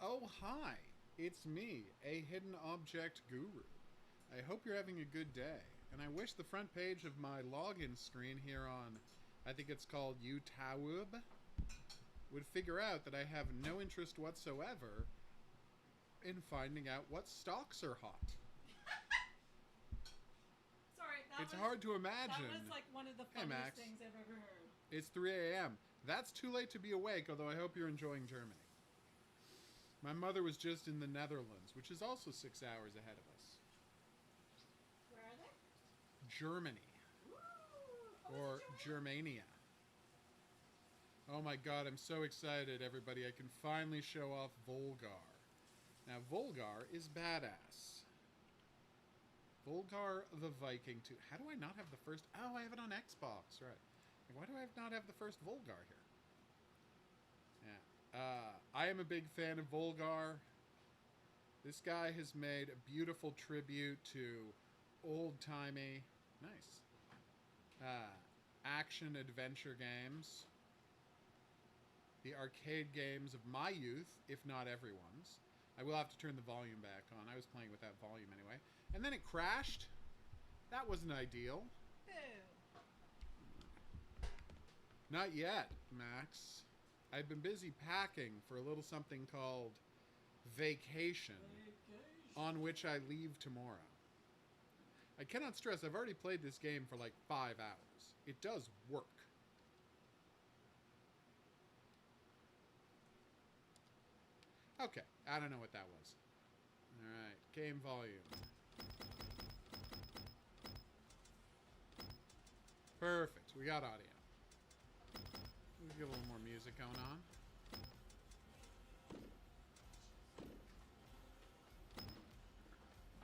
Oh, hi! It's me, a hidden object guru. I hope you're having a good day, and I wish the front page of my login screen here on, I think it's called YouTube, would figure out that I have no interest whatsoever in finding out what stocks are hot. Sorry, It's hard to imagine. That was like one of the Hey, funniest Max. things I've ever heard. It's 3 a.m. That's too late to be awake, although I hope you're enjoying Germany. My mother was just in the Netherlands, which is also 6 hours ahead of us. Where are they? Germany. Woo! Or Germania. Oh my god, I'm so excited, everybody. I can finally show off Volgarr. Now, Volgarr is badass. Volgarr the Viking 2. How do I not have the first... Oh, I have it on Xbox, right. Why do I not have the first Volgarr here? Yeah. I am a big fan of Volgarr. This guy has made a beautiful tribute to old-timey... Nice. Action-adventure games. The arcade games of my youth, if not everyone's. I will have to turn the volume back on. I was playing without volume anyway. And then it crashed. That wasn't ideal. Boo. Not yet, Max. I've been busy packing for a little something called vacation, on which I leave tomorrow. I cannot stress, I've already played this game for like 5 hours. It does work. Okay, I don't know what that was. Alright, game volume. Perfect, we got audio. Let's get a little more music going on.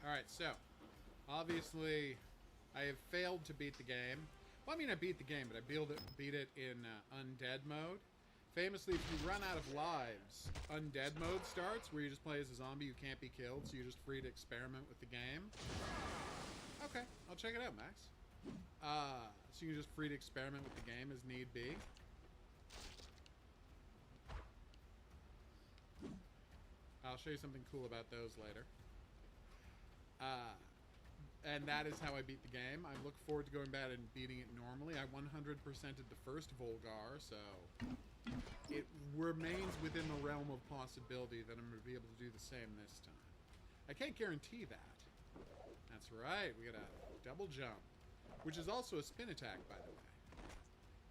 Alright, so, obviously, I have failed to beat the game. Well, I mean, I beat the game, but I beat it in undead mode. Famously, if you run out of lives, undead mode starts, where you just play as a zombie who can't be killed, so you're just free to experiment with the game. Okay, I'll check it out, Max. So you're just free to experiment with the game as need be. I'll show you something cool about those later. And that is how I beat the game. I look forward to going back and beating it normally. I 100%ed the first Volgarr, so it remains within the realm of possibility that I'm going to be able to do the same this time. I can't guarantee that. That's right, we got a double jump, which is also a spin attack, by the way.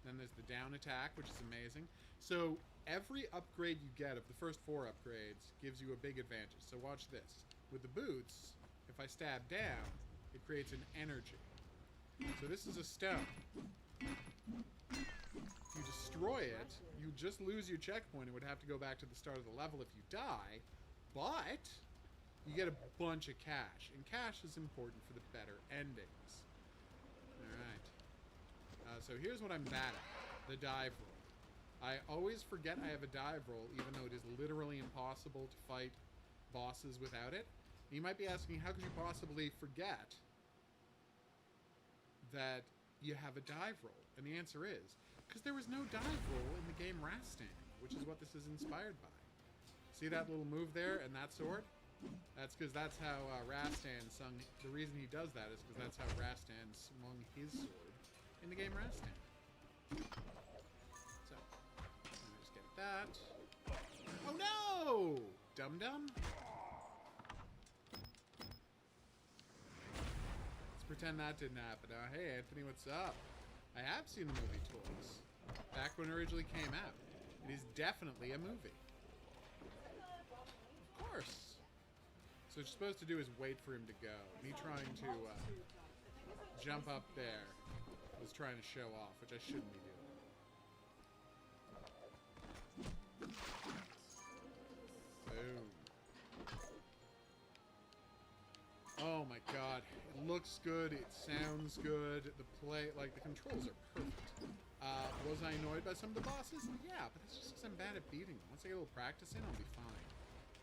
Then there's the down attack, which is amazing. So every upgrade you get of the first 4 upgrades gives you a big advantage. So watch this. With the boots, if I stab down, it creates an energy. So this is a stone. If you destroy it, you just lose your checkpoint and would have to go back to the start of the level if you die. But you get a bunch of cash. And cash is important for the better endings. Alright. So here's what I'm bad at. The dive roll. I always forget I have a dive roll, even though it is literally impossible to fight bosses without it. You might be asking, how could you possibly forget that you have a dive roll? And the answer is, because there was no dive roll in the game Rastan, which is what this is inspired by. See that little move there and that sword? That's because that's how Rastan sung. The reason he does that is because that's how Rastan swung his sword in the game Rastan. So, let me just get that. Oh no! Dum-dum? Pretend that didn't happen. Hey, Anthony, what's up? I have seen the movie Toys. Back when it originally came out. It is definitely a movie. Of course. So what you're supposed to do is wait for him to go. Me trying to jump up there was trying to show off, which I shouldn't be doing. Boom. Oh my god, it looks good, it sounds good, the controls are perfect. Was I annoyed by some of the bosses? Yeah, but that's just because I'm bad at beating them. Once I get a little practice in, I'll be fine.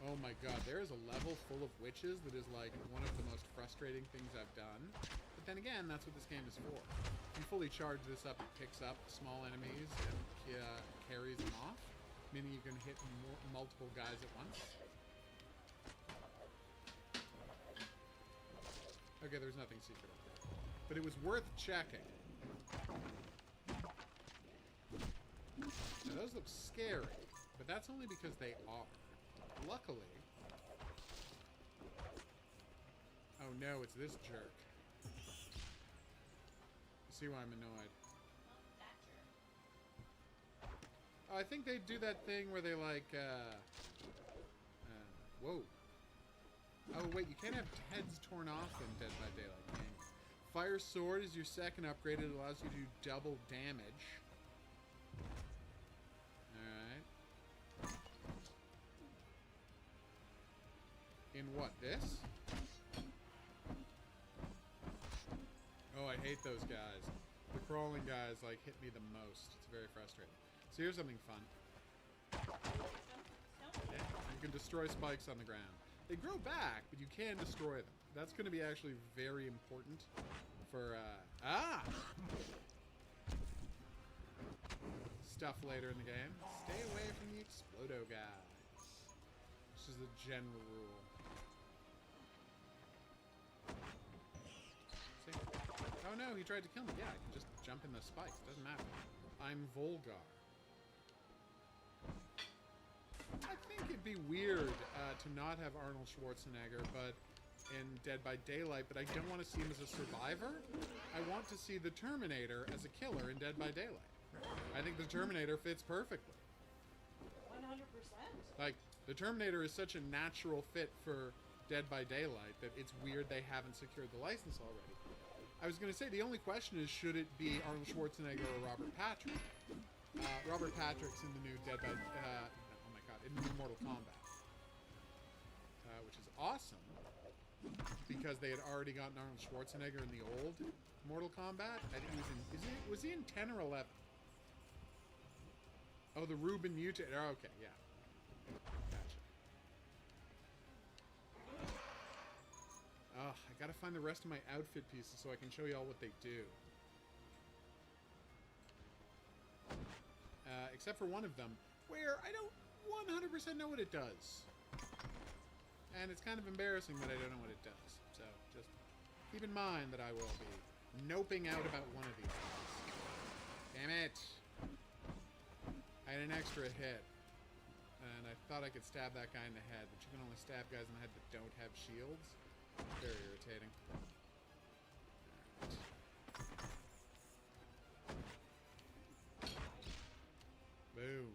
Oh my god, there is a level full of witches that is like one of the most frustrating things I've done. But then again, that's what this game is for. If you fully charge this up, it picks up small enemies and carries them off, meaning you can hit multiple guys at once. Okay, there's nothing secret up there. But it was worth checking. Now, those look scary, but that's only because they are. Luckily... Oh no, it's this jerk. You see why I'm annoyed. That jerk. Oh, I think they do that thing where they like, whoa. Oh, wait, you can't have heads torn off in Dead by Daylight, can you? Fire Sword is your second upgrade. It allows you to do double damage. Alright. In what, this? Oh, I hate those guys. The crawling guys, like, hit me the most. It's very frustrating. So here's something fun. Yeah, you can destroy spikes on the ground. They grow back, but you can destroy them. That's going to be actually very important for, stuff later in the game. Stay away from the Explodo guys. This is a general rule. See? Oh no, he tried to kill me. Yeah, I can just jump in the spikes. Doesn't matter. I'm Volgarr. I think it'd be weird to not have Arnold Schwarzenegger, but in Dead by Daylight, but I don't want to see him as a survivor. I want to see the Terminator as a killer in Dead by Daylight. I think the Terminator fits perfectly. 100%. Like, the Terminator is such a natural fit for Dead by Daylight that it's weird they haven't secured the license already. I was going to say, the only question is, should it be Arnold Schwarzenegger or Robert Patrick? Robert Patrick's in the new Dead by... in the new Mortal Kombat. Which is awesome. Because they had already gotten Arnold Schwarzenegger in the old Mortal Kombat. I think he was in... Was he in 10 or 11? Oh, the Ruben mutant. Oh, okay, yeah. Gotcha. Oh, I gotta find the rest of my outfit pieces so I can show you all what they do. Except for one of them, where I don't 100% know what it does. And it's kind of embarrassing that I don't know what it does. So, just keep in mind that I will be noping out about one of these things. Damn it! I had an extra hit. And I thought I could stab that guy in the head, but you can only stab guys in the head that don't have shields. Very irritating. Alright. Boom.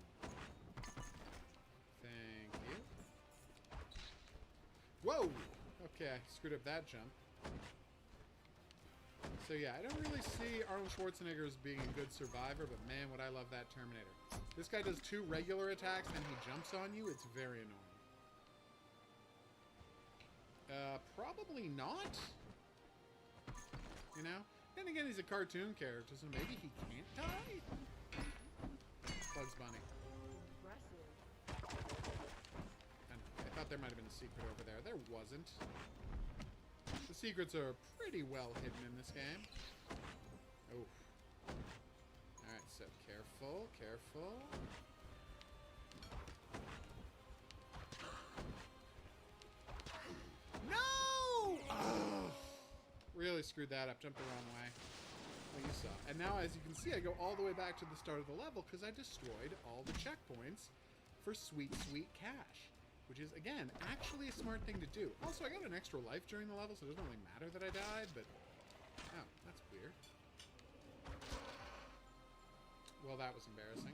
Thank you. Whoa! Okay, I screwed up that jump. So yeah, I don't really see Arnold Schwarzenegger as being a good survivor, but man, would I love that Terminator. This guy does 2 regular attacks, and he jumps on you. It's very annoying. Probably not. You know? Then again, he's a cartoon character, so maybe he can't die? Bugs Bunny. I thought there might have been a secret over there. There wasn't. The secrets are pretty well hidden in this game. Oh. Alright, so careful, careful. No! Oh, really screwed that up. Jumped the wrong way. Well, you saw. And now, as you can see, I go all the way back to the start of the level because I destroyed all the checkpoints for sweet, sweet cash. Which is, again, actually a smart thing to do. Also, I got an extra life during the level, so it doesn't really matter that I died, but... Oh, that's weird. Well, that was embarrassing.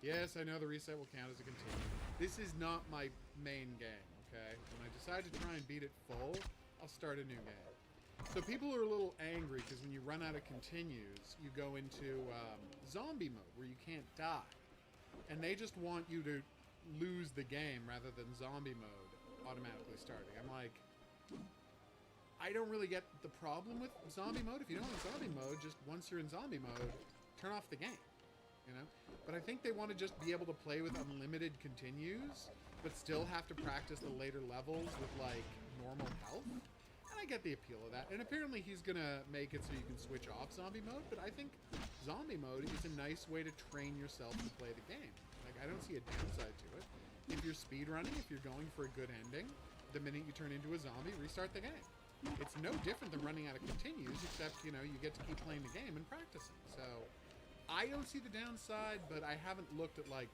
Yes, I know the reset will count as a continue. This is not my main game, okay? When I decide to try and beat it full, I'll start a new game. So people are a little angry because when you run out of continues, you go into zombie mode where you can't die. And they just want you to lose the game rather than zombie mode automatically starting. I'm like, I don't really get the problem with zombie mode. If you don't want zombie mode, just once you're in zombie mode, turn off the game, you know? But I think they want to just be able to play with unlimited continues, but still have to practice the later levels with, like, normal health. And I get the appeal of that. And apparently he's gonna make it so you can switch off zombie mode, but I think zombie mode is a nice way to train yourself to play the game. I don't see a downside to it. If you're speedrunning, if you're going for a good ending, the minute you turn into a zombie, restart the game. It's no different than running out of continues, except, you know, you get to keep playing the game and practicing. So, I don't see the downside, but I haven't looked at, like...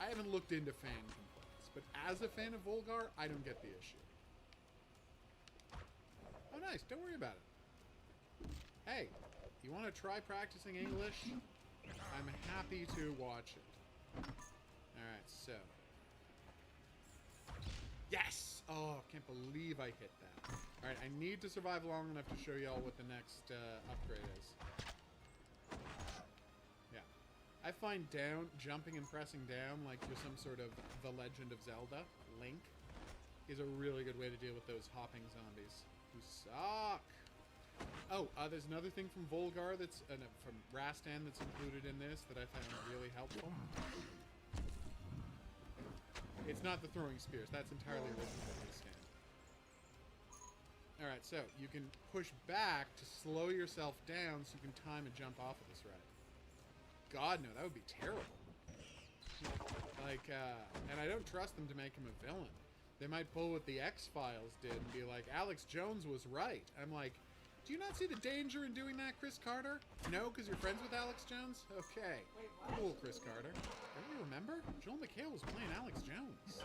I haven't looked into fan complaints. But as a fan of Volgarr, I don't get the issue. Oh, nice. Don't worry about it. Hey, you want to try practicing English? I'm happy to watch it. Alright, so... Yes! Oh, can't believe I hit that. Alright, I need to survive long enough to show y'all what the next upgrade is. Yeah. I find jumping and pressing down like you're some sort of The Legend of Zelda, Link, is a really good way to deal with those hopping zombies who suck. Oh, there's another thing from Volgarr that's, from Rastan that's included in this that I found really helpful. It's not the throwing spears. That's entirely original to this game. Alright, so you can push back to slow yourself down so you can time a jump off of this ride. God, no, that would be terrible. Like, and I don't trust them to make him a villain. They might pull what the X-Files did and be like, Alex Jones was right. I'm like, do you not see the danger in doing that, Chris Carter? No, because you're friends with Alex Jones? Okay. Wait, what? Cool, Chris Carter. Don't you remember? Joel McHale was playing Alex Jones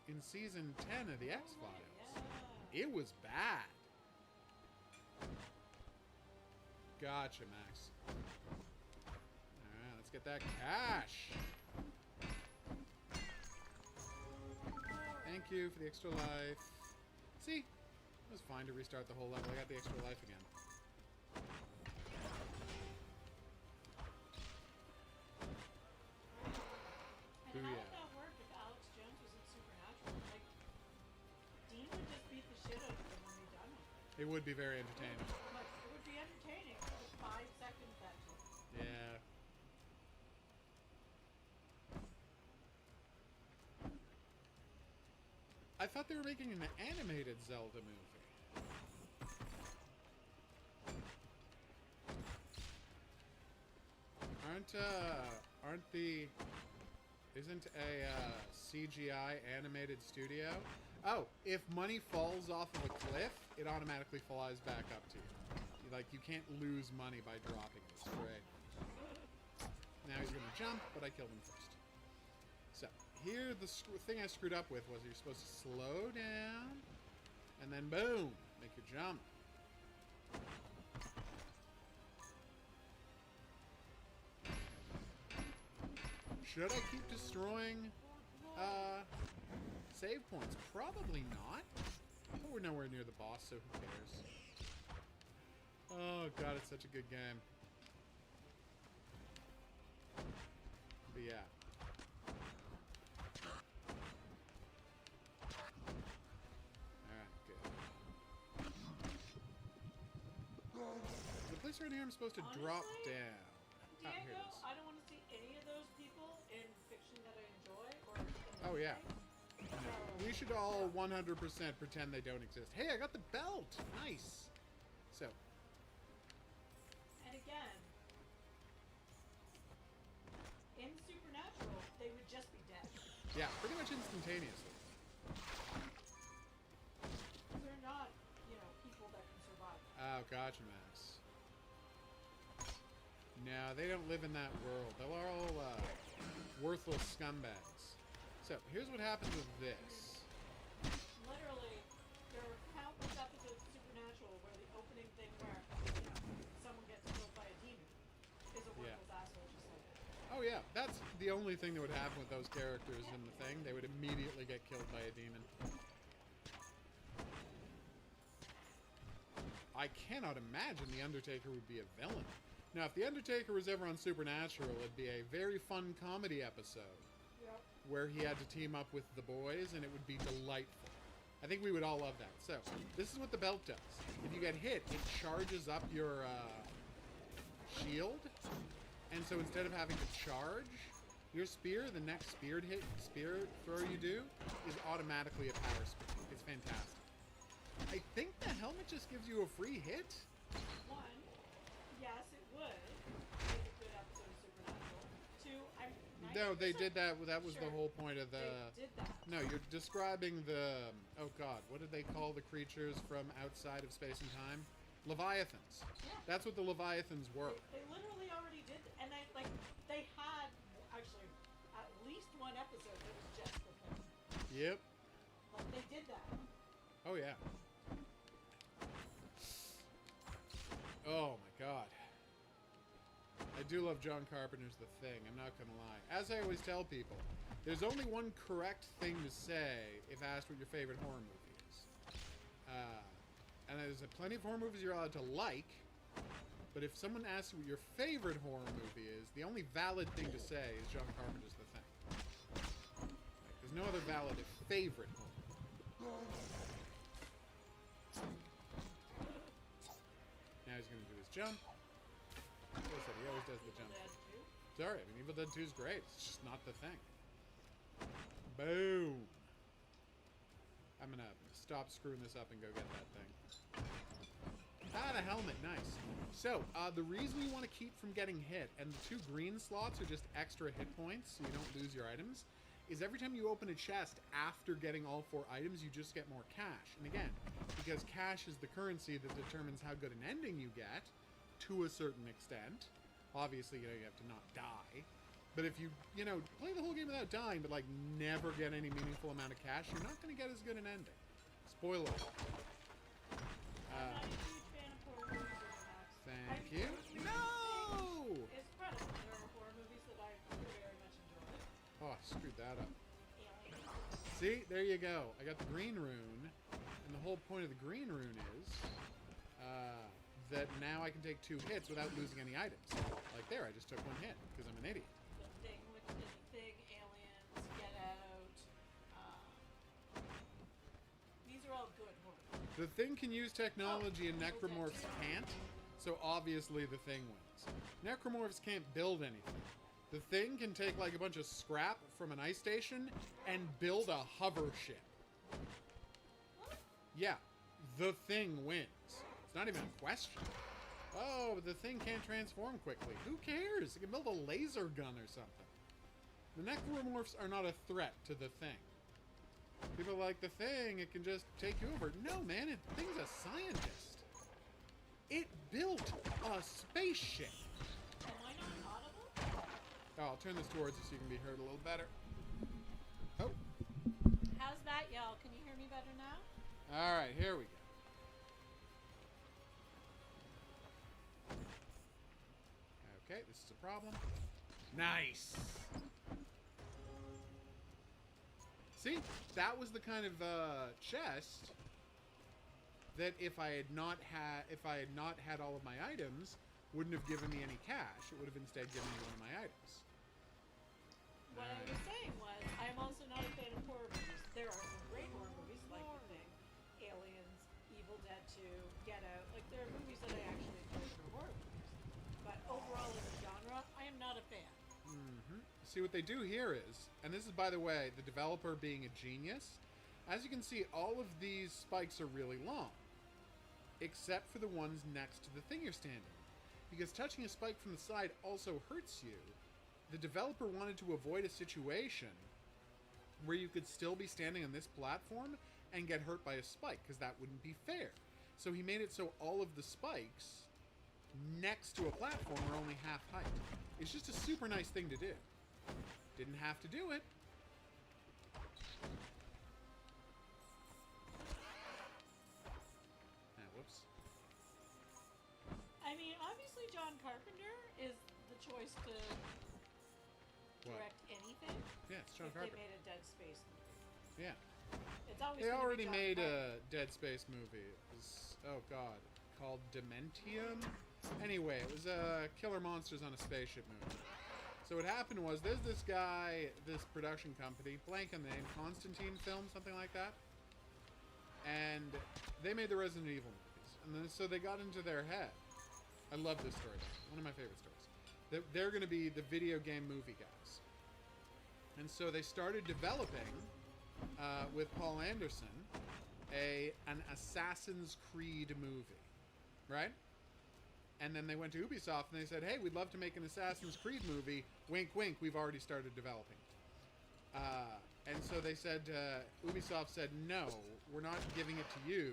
in season 10 of the X-Files. Yeah. It was bad. Gotcha, Max. Alright, let's get that cash. Thank you for the extra life. See? It was fine to restart the whole level. I got the extra life again. And how would that work if Alex Jones was in Supernatural? Like, Dean would just beat the shit out of him when he done it. It would be very entertaining. Like, it would be entertaining for the 5 seconds that took. Yeah. I thought they were making an animated Zelda movie. Isn't a CGI animated studio? Oh, if money falls off of a cliff, it automatically flies back up to you. Like, you can't lose money by dropping it. It's great. Now he's gonna jump, but I killed him first. So, here, the thing I screwed up with was you're supposed to slow down, and then boom, make your jump. Should I keep destroying save points? Probably not. But we're nowhere near the boss, so who cares? Oh god, it's such a good game. But yeah. Alright, good. The place around here I'm supposed to drop down. Oh, here Diego, it is. I don't want to see any of those people in fiction that I enjoy or Oh, yeah. So, We should all 100% pretend they don't exist. Hey, I got the belt! Nice! So, and again, in Supernatural, they would just be dead. yeah, pretty much instantaneously. They're not, people that can survive. Oh, gotcha, Max. No, they don't live in that world. They're all worthless scumbags. So, here's what happens with this. Literally, there are countless episodes of Supernatural where the opening thing where, someone gets killed by a demon is a worthless asshole just like that. Oh, yeah, that's the only thing that would happen with those characters in the thing. They would immediately get killed by a demon. I cannot imagine The Undertaker would be a villain. Now, if The Undertaker was ever on Supernatural, it'd be a very fun comedy episode Yep. where he had to team up with the boys, and it would be delightful. I think we would all love that. So, this is what the belt does. If you get hit, it charges up your shield, and so instead of having to charge your spear, the next spear throw you do is automatically a power spear. It's fantastic. I think the helmet just gives you a free hit. One, yes, it would. It's a good episode of Supernatural. Two, I'm No, they 90% did that. That was the sure whole point of the. They did that. No, you're describing the. Oh God, what did they call the creatures from outside of space and time? Leviathans. Yeah. That's what the Leviathans were. They literally already did, and they had actually at least one episode that was just the thing. Yep. Like they did that. Oh yeah. Oh my God. I do love John Carpenter's The Thing, I'm not gonna lie. As I always tell people, there's only one correct thing to say if asked what your favorite horror movie is. And there's plenty of horror movies you're allowed to like, but if someone asks you what your favorite horror movie is, the only valid thing to say is John Carpenter's The Thing. Like, there's no other valid favorite horror. Now he's gonna do his jump. Like I said, he always does the jump. Dead too. Sorry, I mean, Evil Dead 2 is great. It's just not the thing. Boom. I'm gonna stop screwing this up and go get that thing. Ah, the helmet, nice. So, the reason we want to keep from getting hit, and the 2 green slots are just extra hit points so you don't lose your items, is every time you open a chest after getting all 4 items, you just get more cash. And again, because cash is the currency that determines how good an ending you get, to a certain extent. Obviously, you have to not die. But if you, play the whole game without dying, but, never get any meaningful amount of cash, you're not going to get as good an ending. Spoiler. I'm not a huge fan of horror movies, Max. Thank you. No! It's Predator. There are horror movies that I very much enjoy. Oh, I screwed that up. Aliens. See? There you go. I got the green rune. And the whole point of the green rune is that now I can take 2 hits without losing any items. Like there, I just took 1 hit because I'm an idiot. The Thing, which is the Thing, Aliens, Get Out. These are all good horror movies. The Thing can use technology and necromorphs can't, so obviously the Thing wins. Necromorphs can't build anything. The Thing can take a bunch of scrap from an ice station and build a hover ship. Yeah, the Thing wins. It's not even a question. Oh, but the Thing can't transform quickly. Who cares? It can build a laser gun or something. The necromorphs are not a threat to the Thing. People are like, the Thing, it can just take you over. No, man, the Thing's a scientist. It built a spaceship. Am I not audible? Oh, I'll turn this towards you so you can be heard a little better. Oh. How's that, y'all? Can you hear me better now? All right, here we go. Okay, this is a problem. Nice. See, that was the kind of chest that if I had not had all of my items, wouldn't have given me any cash. It would have instead given me one of my items. What I was saying was, I'm also not a fan of horror movies. There are some great horror movies like The Thing, Aliens, Evil Dead 2, Get Out. There are movies that I actually enjoy for horror movies. But overall, as a genre, I am not a fan. Mm-hmm. See, what they do here is, and this is, by the way, the developer being a genius, as you can see, all of these spikes are really long, except for the ones next to the thing you're standing on. Because touching a spike from the side also hurts you. The developer wanted to avoid a situation where you could still be standing on this platform and get hurt by a spike, because that wouldn't be fair. So he made it so all of the spikes next to a platform are only half height. It's just a super nice thing to do. Didn't have to do it. Whoops. I mean, obviously John Carpenter is the choice to direct anything. Yeah, it's John if Carpenter. they made a Dead Space movie. Yeah. It's always They gonna be already John made Carpenter. a Dead Space movie. It was, oh god, called Dementium? Anyway, it was Killer Monsters on a Spaceship movie. So what happened was, there's this guy, this production company, blank on the name, Constantine Film, something like that. And they made the Resident Evil movies. And then, so they got into their head. I love this story, one of my favorite stories. That they're going to be the video game movie guys. And so they started developing, with Paul Anderson, an Assassin's Creed movie. Right? And then they went to Ubisoft and they said, hey, we'd love to make an Assassin's Creed movie. Wink, wink, we've already started developing it. And so they said, Ubisoft said, no, we're not giving it to you,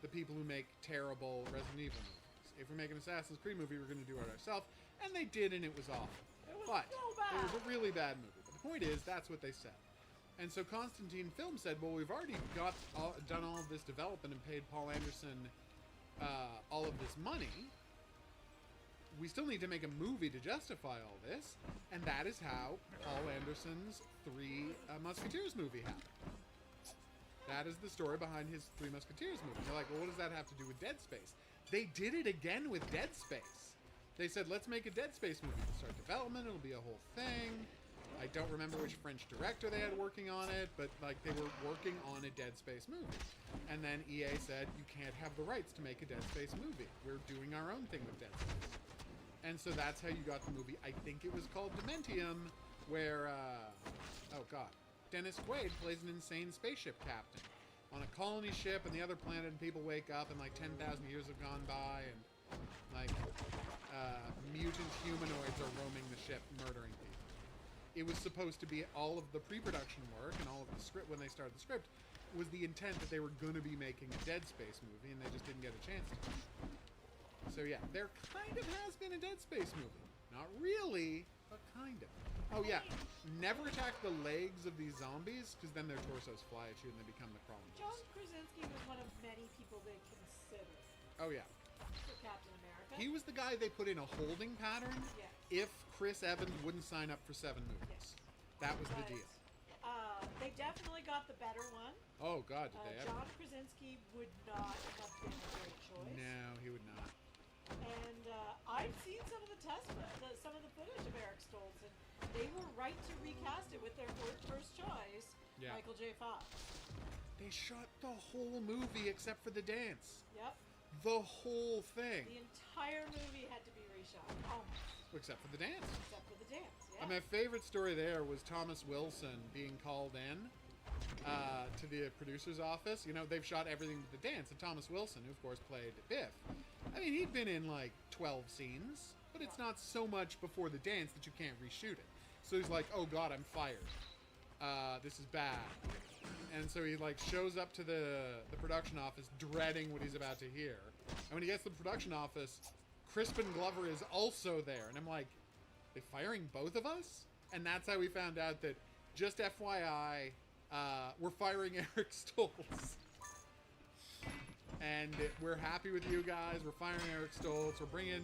the people who make terrible Resident Evil movies. If we make an Assassin's Creed movie, we're going to do it ourselves. And they did, and it was awful. It was But so bad. it was a really bad movie. But the point is, that's what they said. And so Constantine Film said, well, we've already done all of this development and paid Paul Anderson all of this money. We still need to make a movie to justify all this. And that is how Paul Anderson's Three Musketeers movie happened. That is the story behind his Three Musketeers movie. They're like, well, what does that have to do with Dead Space? They did it again with Dead Space. They said, let's make a Dead Space movie. We'll start development. It'll be a whole thing. I don't remember which French director they had working on it, but like they were working on a Dead Space movie. And then EA said, you can't have the rights to make a Dead Space movie. We're doing our own thing with Dead Space. And so that's how you got the movie. I think it was called Dementium, where, Dennis Quaid plays an insane spaceship captain on a colony ship on the other planet, and people wake up and like 10,000 years have gone by, and like mutant humanoids are roaming the ship, murdering people. It was supposed to be all of the pre-production work and all of the script when they started the script was the intent that they were going to be making a Dead Space movie, and they just didn't get a chance to. So yeah, there kind of has been a Dead Space movie. Not really, but kind of. Oh yeah, never attack the legs of these zombies, because then their torsos fly at you and they become the crawling John beast. Krasinski was one of many people they considered Oh yeah. for Captain America. He was the guy they put in a holding pattern Yes. if Chris Evans wouldn't sign up for 7 movies. Yes. That was the But, deal. They definitely got the better one. Oh god, did they ever? John Krasinski would not have been a great choice. No, he would not. And I've seen some of the some of the footage of Eric Stoltz, and they were right to recast it with their first choice, Yeah. Michael J. Fox. They shot the whole movie except for the dance. Yep. The whole thing. The entire movie had to be reshot, almost, Except for the dance. except for the dance. Yeah. And my favorite story there was Thomas Wilson being called in to the producer's office. You know, they've shot everything with the dance. And Thomas Wilson, who of course played Biff, I mean, he'd been in like 12 scenes, but it's not so much before the dance that you can't reshoot it. So he's like, oh god, I'm fired. This is bad. And so he like shows up to the production office dreading what he's about to hear. And when he gets to the production office, Crispin Glover is also there. And I'm like, they firing both of us? And that's how we found out that, just FYI, we're firing Eric Stoltz. And we're happy with you guys. We're firing Eric Stoltz. We're bringing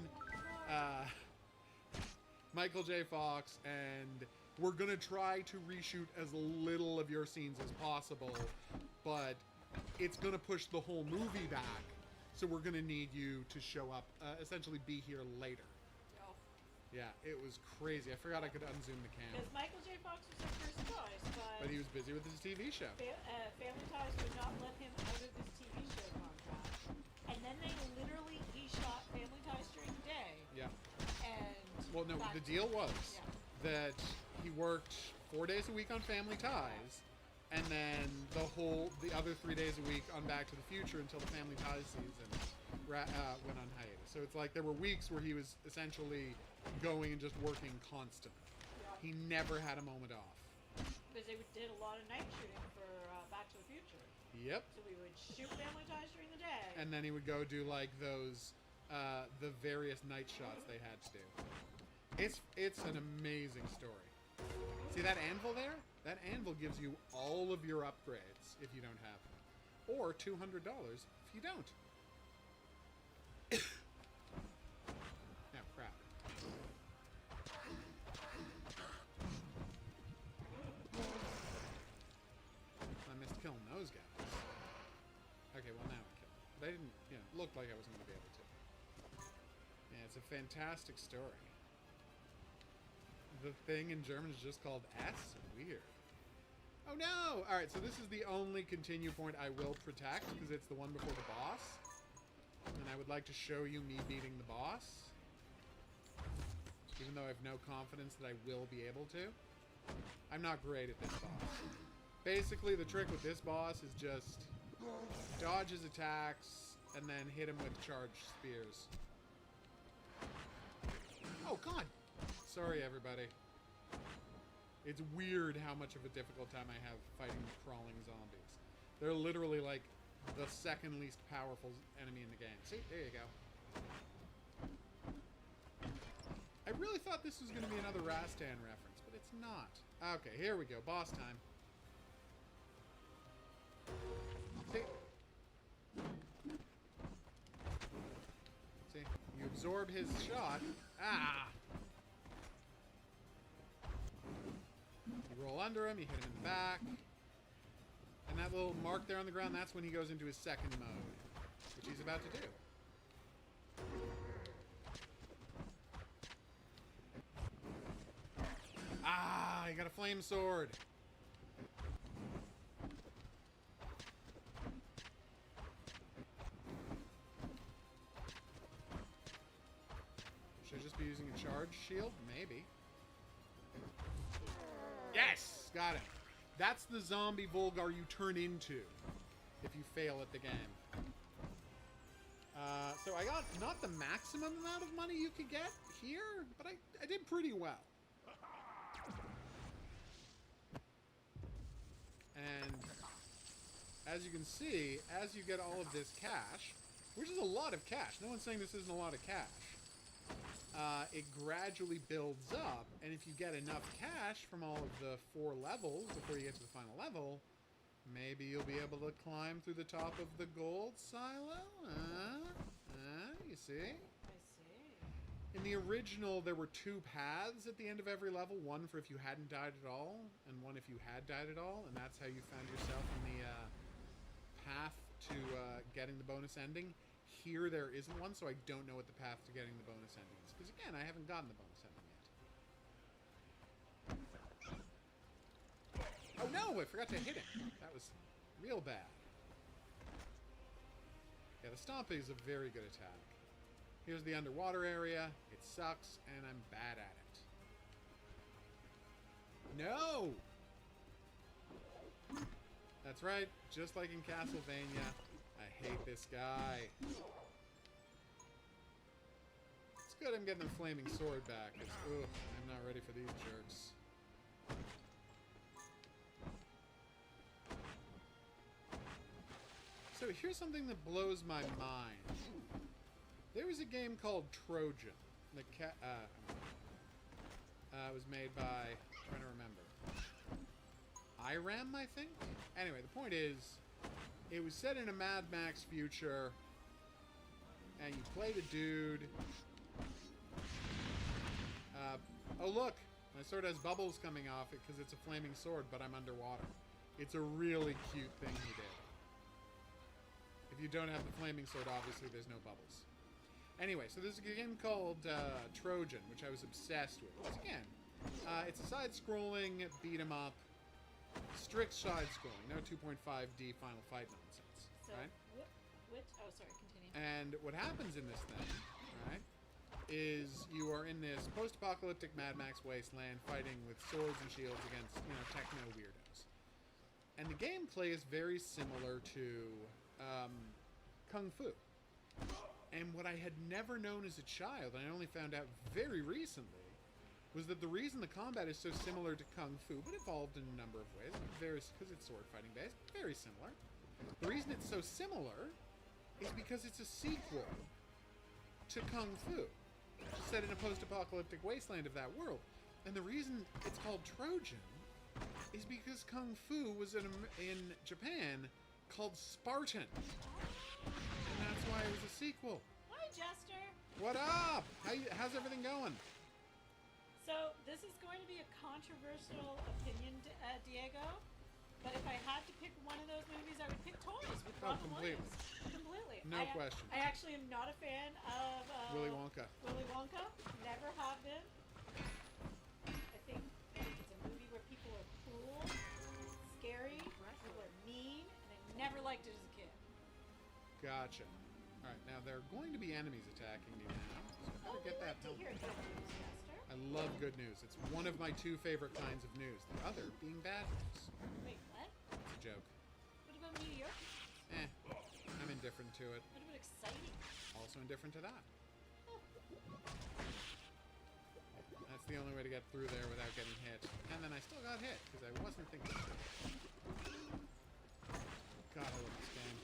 Michael J. Fox, and we're going to try to reshoot as little of your scenes as possible, but it's going to push the whole movie back, so we're going to need you to show up, essentially be here later. Oh. Yeah, it was crazy. I forgot I could unzoom the camera. Because Michael J. Fox was their first choice, But he was busy with his TV show. Family Ties would not let him out of his TV show contract. And then he shot Family Ties during the day. Yeah. And Well, no, the deal was Yeah. that he worked 4 days a week on Family Ties, and then the other 3 days a week on Back to the Future until the Family Ties season went on hiatus. So it's like there were weeks where he was essentially going and just working constantly. Yeah. He never had a moment off. Because they did a lot of night shooting for Back to the Future. Yep. So we would shoot Family Ties during the day. And then he would go do like those, the various night shots they had to do. It's an amazing story. See that anvil there? That anvil gives you all of your upgrades if you don't have them. Or $200 if you don't. Now, crap. I missed killing those guys. Okay, well now I killed them. They didn't, looked like I wasn't going to be able to. Yeah, it's a fantastic story. The thing in German is just called S? Weird. Oh no! Alright, so this is the only continue point I will protect, because it's the one before the boss. And I would like to show you me beating the boss. Even though I have no confidence that I will be able to. I'm not great at this boss. Basically, the trick with this boss is just dodge his attacks, and then hit him with charged spears. Oh, God! Sorry, everybody. It's weird how much of a difficult time I have fighting crawling zombies. They're literally, like, the second least powerful enemy in the game. See? There you go. I really thought this was going to be another Rastan reference, but it's not. Okay, here we go. Boss time. See? See? You absorb his shot. Ah! You roll under him, you hit him in the back. And that little mark there on the ground, that's when he goes into his second mode, which he's about to do. Ah, he got a flame sword. Should I just be using a charge shield? Maybe. Yes! Got him. That's the zombie Volgarr you turn into if you fail at the game. So I got not the maximum amount of money you could get here, but I did pretty well. And as you can see, as you get all of this cash, which is a lot of cash, no one's saying this isn't a lot of cash, it gradually builds up, and if you get enough cash from all of the 4 levels before you get to the final level, maybe you'll be able to climb through the top of the gold silo? You see? I see. In the original, there were 2 paths at the end of every level, one for if you hadn't died at all, and one if you had died at all, and that's how you found yourself in the path to getting the bonus ending. Here, there isn't one, so I don't know what the path to getting the bonus ending is. Because, again, I haven't gotten the bonus ending yet. Oh, no! I forgot to hit him. That was real bad. Yeah, the stomping is a very good attack. Here's the underwater area. It sucks, and I'm bad at it. No! That's right. Just like in Castlevania, I hate this guy. It's good I'm getting the flaming sword back, because, ugh, I'm not ready for these jerks. So here's something that blows my mind. There was a game called Trojan. It was made by, I'm trying to remember, IRAM, I think? Anyway, the point is, it was set in a Mad Max future, and you played a dude. Oh look, my sword has bubbles coming off it because it's a flaming sword, but I'm underwater. It's a really cute thing he did. If you don't have the flaming sword, obviously there's no bubbles. Anyway, so there's a game called Trojan, which I was obsessed with. Once again, it's a side-scrolling beat-em-up, strict side-scrolling, no 2.5D final fight nonsense, So, right? which? Oh, sorry. Continue. And what happens in this thing, right, is you are in this post-apocalyptic Mad Max wasteland fighting with swords and shields against, you know, techno weirdos. And the gameplay is very similar to Kung Fu. And what I had never known as a child, and I only found out very recently, was that the reason the combat is so similar to Kung Fu, but evolved in a number of ways, because it's sword fighting based, very similar. The reason it's so similar is because it's a sequel to Kung Fu, set in a post-apocalyptic wasteland of that world. And the reason it's called Trojan is because Kung Fu was in Japan called Spartan. And that's why it was a sequel. Hi, Jester. What up? How's everything going? So this is going to be a controversial opinion, Diego. But if I had to pick one of those movies, I would pick Toys with Robin Williams. Completely. No question. I actually am not a fan of Willy Wonka. Willy Wonka. Never have been. I think it's a movie where people are cruel, scary, people are mean, and I never liked it as a kid. Gotcha. All right, now there are going to be enemies attacking me now, so I better get that To help. hear good news, Jester. I love good news. It's one of my 2 favorite kinds of news. The other being bad news. Wait, what? It's a joke. What about mediocre? I'm indifferent to it. What about exciting? Also indifferent to that. That's the only way to get through there without getting hit. And then I still got hit, because I wasn't thinking straight. God, I love this game.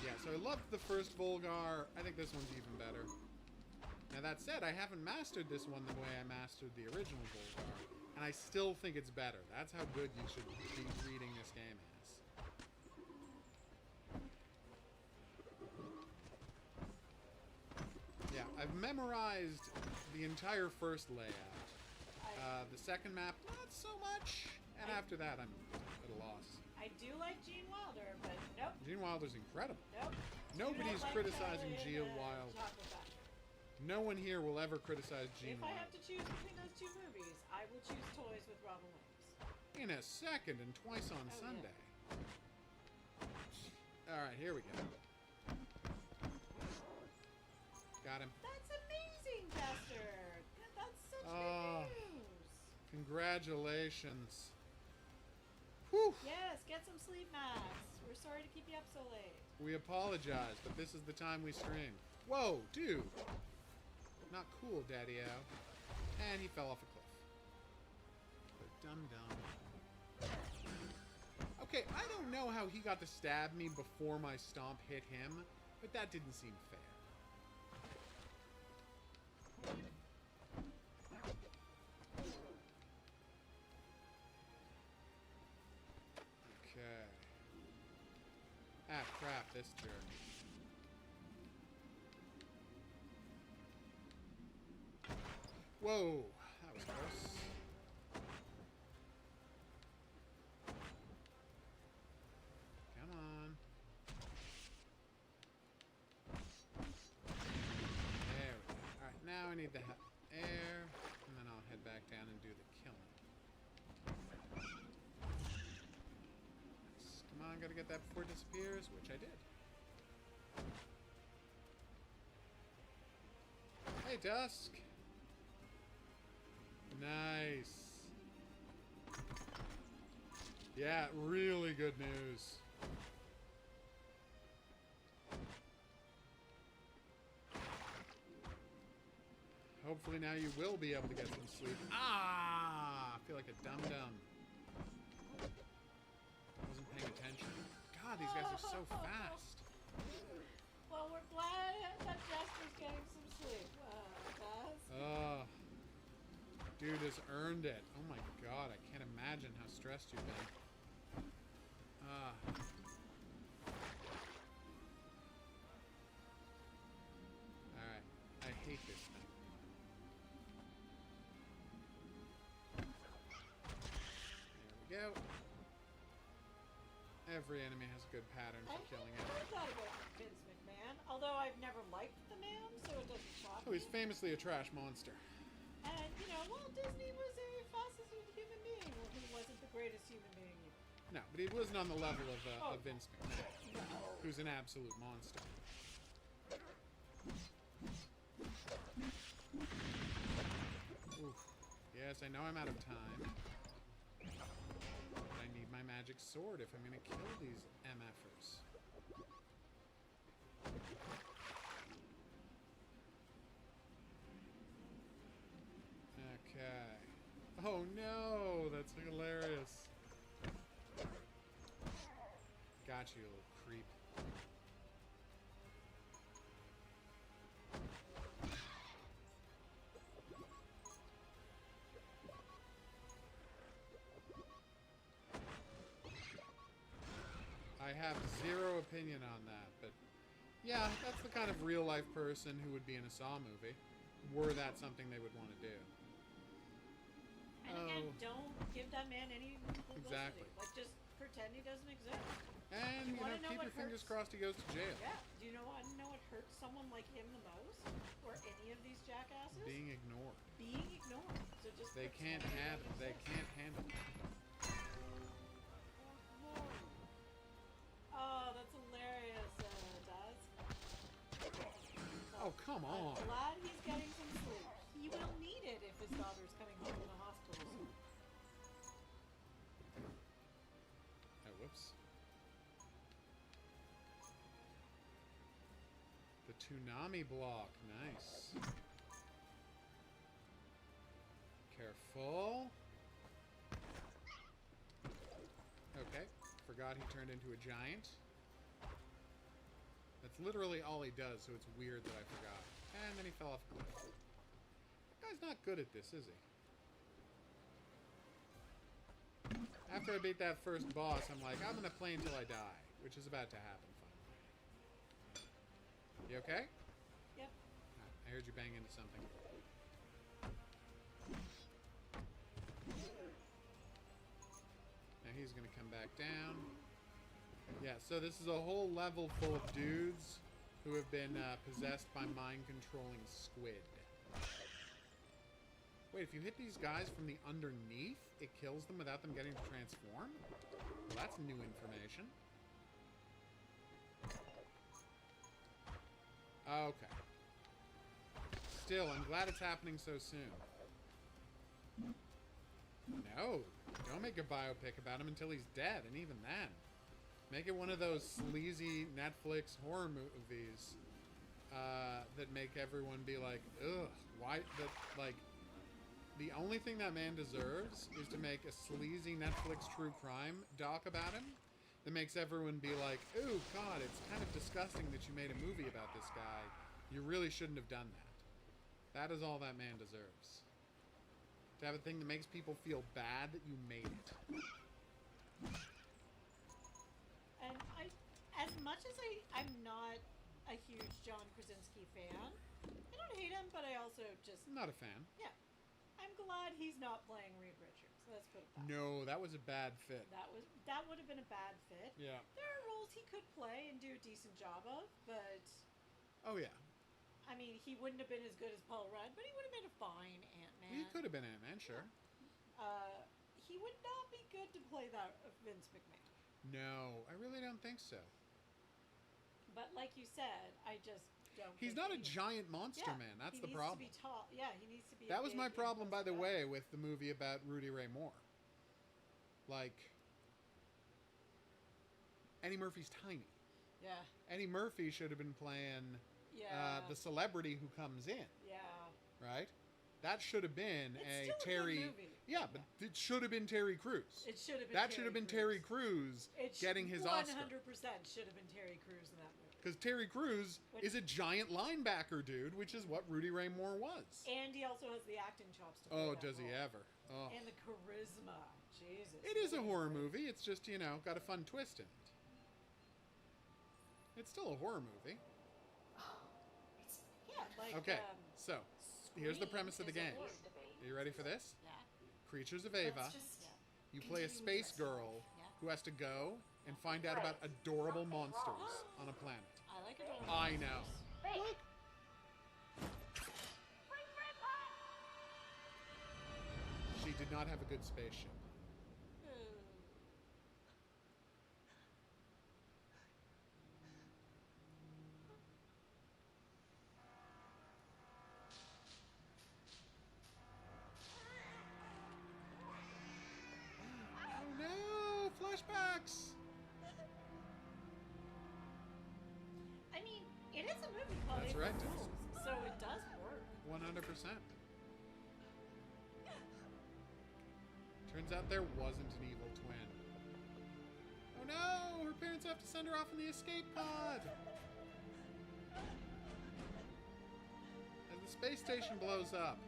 Yeah, so I loved the first Volgarr. I think this one's even better. Now that said, I haven't mastered this one the way I mastered the original Volgarr. And I still think it's better. That's how good you should be reading this game as. Yeah, I've memorized the entire first layout. The second map, not so much. And after that, I'm at a loss. I do like Gene Wilder, but nope. Gene Wilder's incredible. Nope. Nobody's criticizing Gene Wilder. Chocolate Factory. No one here will ever criticize Gene If I Wilder. have to choose between those two movies, I will choose Toys with Robin Williams. In a second and twice on Sunday. Alright, here we go. Got him. That's amazing, Chester! That's such good news! Congratulations. Whew. Yes, get some sleep, Max. We're sorry to keep you up so late. We apologize, but this is the time we stream. Whoa, dude! Not cool, Daddy-o. And he fell off a cliff. But dum-dum. Okay, I don't know how he got to stab me before my stomp hit him, but that didn't seem fair. Okay. Ah, crap, this jerk. Whoa, that was close. Come on. There we go. Alright, now I need the air, and then I'll head back down and do the killing. Nice. Come on, gotta get that before it disappears, which I did. Hey, Dusk! Nice. Yeah, really good news. Hopefully now you will be able to get some sleep. Ah! I feel like a dum-dum. Wasn't paying attention. God, these guys are so fast. Well, we're glad that Jester's getting some sleep. Guys. Dude has earned it. Oh my god, I can't imagine how stressed you've been. Alright, I hate this thing. There we go. Every enemy has a good pattern for killing it. I thought about Vince McMahon, although I've never liked the man, so it doesn't shock Oh, me. he's famously a trash monster. And, you know, Walt Disney was a fascinating human being. Well, he wasn't the greatest human being either. No, but he wasn't on the level of Vince McMahon, No. who's an absolute monster. Oof. Yes, I know I'm out of time. But I need my magic sword if I'm going to kill these MFers. Okay. Oh no, that's hilarious. Got you, little creep. I have zero opinion on that, but yeah, that's the kind of real-life person who would be in a Saw movie, were that something they would want to do. And again, don't give that man any publicity. Exactly. Like, just pretend he doesn't exist. And, you know, wanna know keep what your fingers hurts? crossed he goes to jail. Yeah. Do you know what hurts someone like him the most? Or any of these jackasses? Being ignored. Being ignored. So just They pretend can't he handle. doesn't They exist. can't handle it. Oh, that's hilarious, Daz. Oh, come on. I'm glad he's getting some sleep. He will need it if his daughter's coming home from the hospital soon. Oh, whoops. The Toonami block. Nice. full. Okay. Forgot he turned into a giant. That's literally all he does, so it's weird that I forgot. And then he fell off a cliff. That guy's not good at this, is he? After I beat that first boss, I'm like, I'm gonna play until I die, which is about to happen finally. You okay? Yep. I heard you bang into something. Now he's gonna come back down. Yeah, so this is a whole level full of dudes who have been possessed by mind-controlling squid. Wait, if you hit these guys from the underneath, it kills them without them getting to transform? Well, that's new information. Okay. Still, I'm glad it's happening so soon. No, don't make a biopic about him until he's dead, and even then. Make it one of those sleazy Netflix horror movies that make everyone be like, ugh, why, like, the only thing that man deserves is to make a sleazy Netflix true crime doc about him that makes everyone be like, ooh, God, it's kind of disgusting that you made a movie about this guy. You really shouldn't have done that. That is all that man deserves. To have a thing that makes people feel bad that you made it. And as much as I'm not a huge John Krasinski fan, I don't hate him, but I also just... Not a fan. Yeah. I'm glad he's not playing Reed Richards. Let's put it that way. No, that was a bad fit. That would have been a bad fit. Yeah. There are roles he could play and do a decent job of, but... Oh, yeah. I mean, he wouldn't have been as good as Paul Rudd, but he would have been a fine Ant-Man. He could have been Ant-Man, sure. He would not be good to play that Vince McMahon. No, I really don't think so. But like you said, I just don't. He's not a giant monster man. That's the problem. He needs to be tall. Yeah, he needs to be. That was my problem, by the way, with the movie about Rudy Ray Moore. Like, Eddie Murphy's tiny. Yeah. Eddie Murphy should have been playing the celebrity who comes in. Yeah. Right? That should have been it's a Terry. Good movie. Yeah, but it should have been Terry Crews. It should have been. That should have been Terry Crews getting his Oscar. 100% should have been Terry Crews in that movie. Because Terry Crews is a giant linebacker dude, which is what Rudy Ray Moore was. And he also has the acting chops to play that does he role. ever? Oh. And the charisma. Jesus. It is a horror movie. It's just, got a fun twist in it. It's still a horror movie. Yeah, like... Okay, so, here's the premise of the game. Are you ready for this? Yeah. Creatures of Ava. You play a space girl who has to go and find out about adorable monsters on a planet. I like adorable I know. Look. She did not have a good spaceship. Oh no! Flashbacks! I mean, it is a movie called That's April right, Fools, so it does work. 100%. Turns out there wasn't an evil twin. Oh no! Her parents have to send her off in the escape pod! As the space station blows up.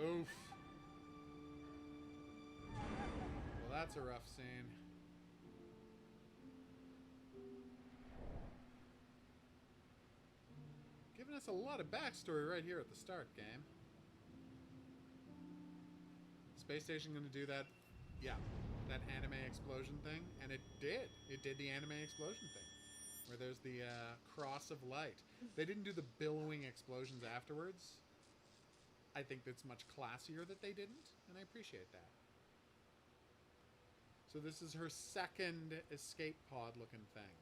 Oof. Well, that's a rough scene. Giving us a lot of backstory right here at the start, game. Space station gonna do that, that anime explosion thing, and it did. It did the anime explosion thing, where there's the cross of light. They didn't do the billowing explosions afterwards. I think that's much classier that they didn't, and I appreciate that. So this is her second escape pod looking thing.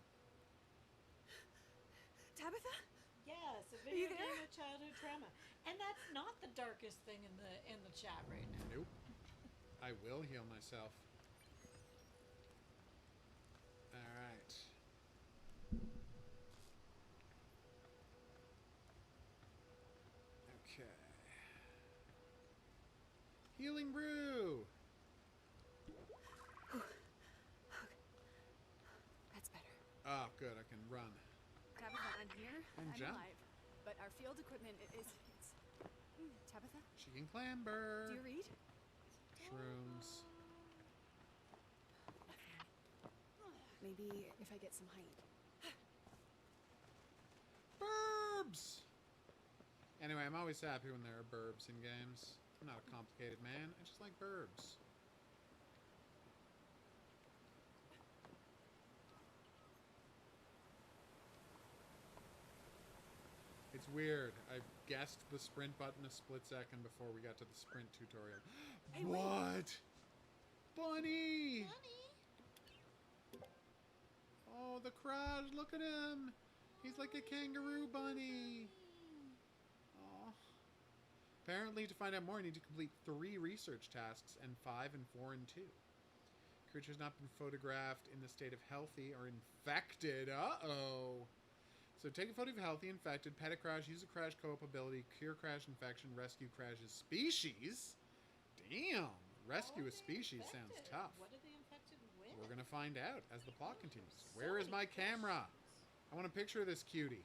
Tabitha? Yes, a video game with childhood trauma. And that's not the darkest thing in the chat right now. Nope. I will heal myself. Alright. Healing brew. That's better. Oh, good. I can run. Tabitha, I'm here. And I'm jump. alive. But our field equipment is... Tabitha? She can clamber. Do you read? Shrooms. Maybe if I get some height. Burbs! Anyway, I'm always happy when there are burbs in games. I'm not a complicated man. I just like burbs. It's weird. I guessed the sprint button a split second before we got to the sprint tutorial. Hey, what? Bunny! Bunny? Oh, the crush. Look at him. He's like a kangaroo bunny. Oh. Apparently, to find out more, you need to complete 3 research tasks and 5 and 4 and 2. Creatures not been photographed in the state of healthy or infected. Uh-oh. So take a photo of healthy, infected, pet a crash, use a crash co-op ability, cure crash infection, rescue crash's species. Damn. Rescue a species sounds tough. What are they infected with? We're going to find out as the plot continues. Where is my camera? I want a picture of this cutie.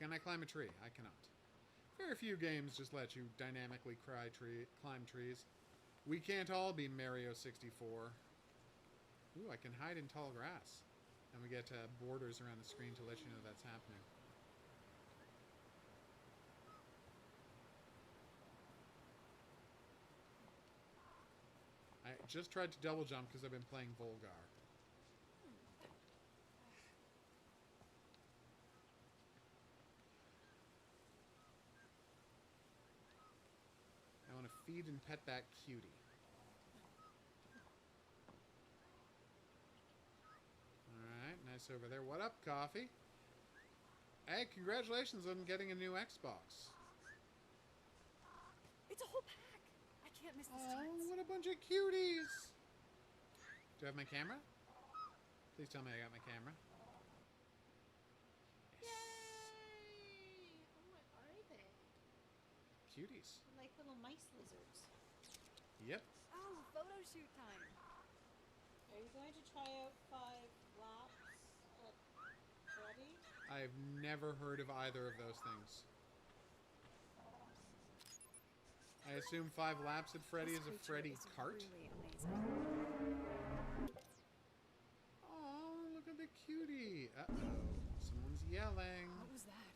Can I climb a tree? I cannot. Very few games just let you dynamically climb trees. We can't all be Mario 64. Ooh, I can hide in tall grass. And we get borders around the screen to let you know that's happening. I just tried to double jump because I've been playing Volgarr. I want to feed and pet that cutie. Alright, nice over there. What up, Coffee? Hey, congratulations on getting a new Xbox. It's a whole pack. I can't miss this Oh, chance. what a bunch of cuties. Do I have my camera? Please tell me I got my camera. Yay! Yes. Oh, what are they? Cuties. Like little mice lizards. Yep. Oh, photo shoot time. Are you going to try out 5 laps at Freddy? I've never heard of either of those things. I assume 5 laps at Freddy This is a creature Freddy is cart? Really amazing. Oh, look at the cutie. Uh-oh. Someone's yelling. What was that?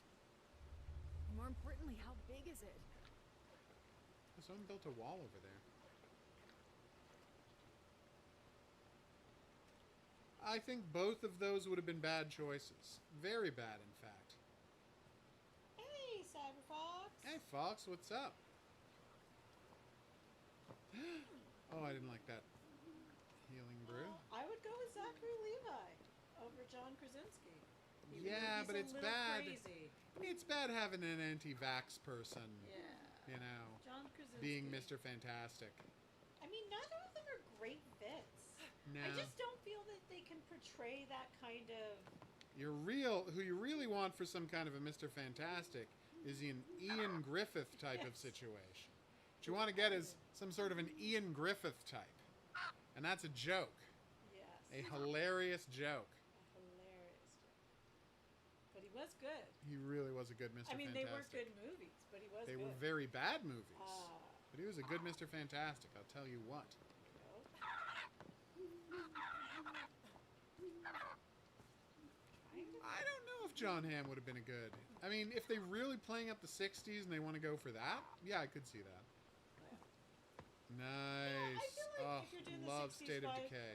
And more importantly, how big is it? Someone built a wall over there. I think both of those would have been bad choices. Very bad, in fact. Hey, Cyberfox! Hey, Fox, what's up? Oh, I didn't like that healing brew. I would go with Zachary Levi over John Krasinski. Yeah, He's but a it's little bad. Crazy. It's bad having an anti-vax person, Yeah. you know, John Krasinski. being Mr. Fantastic. I mean, neither of them are great fits. No. I just don't feel that they can portray that kind of. Who you really want for some kind of a Mr. Fantastic is an Ian Griffith type of Yes. situation. What you want to get is some sort of an Ian Griffith type. And that's a joke. Yes. A hilarious joke. A hilarious joke. But he was good. He really was a good Mr. I mean, Fantastic. they weren't good movies, but he was They good. were very bad movies. Ah. But he was a good Mr. Fantastic, I'll tell you what. I don't know if John Hamm would have been a good. I mean, if they really playing up the 60s and they want to go for that, yeah, I could see that. Nice. I feel like if you're doing the love 60s State of vibe, Decay.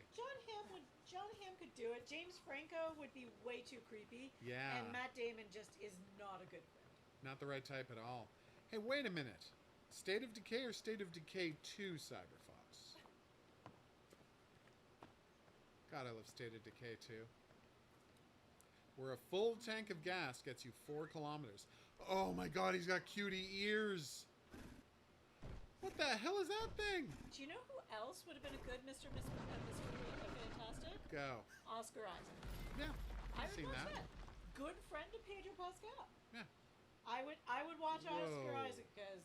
John Hamm could do it. James Franco would be way too creepy. Yeah. And Matt Damon just is not a good fit. Not the right type at all. Hey, wait a minute. State of Decay or State of Decay 2 Cyberfox? God, I love State of Decay 2. Where a full tank of gas gets you 4 kilometers. Oh my god, he's got cutie ears! What the hell is that thing? Do you know who else would have been a good Mr. Fantastic? Go. Oscar Isaac. Yeah, I I've would seen watch that. that. Good friend of Pedro Pascal. Yeah. I would watch Oscar Whoa. Isaac as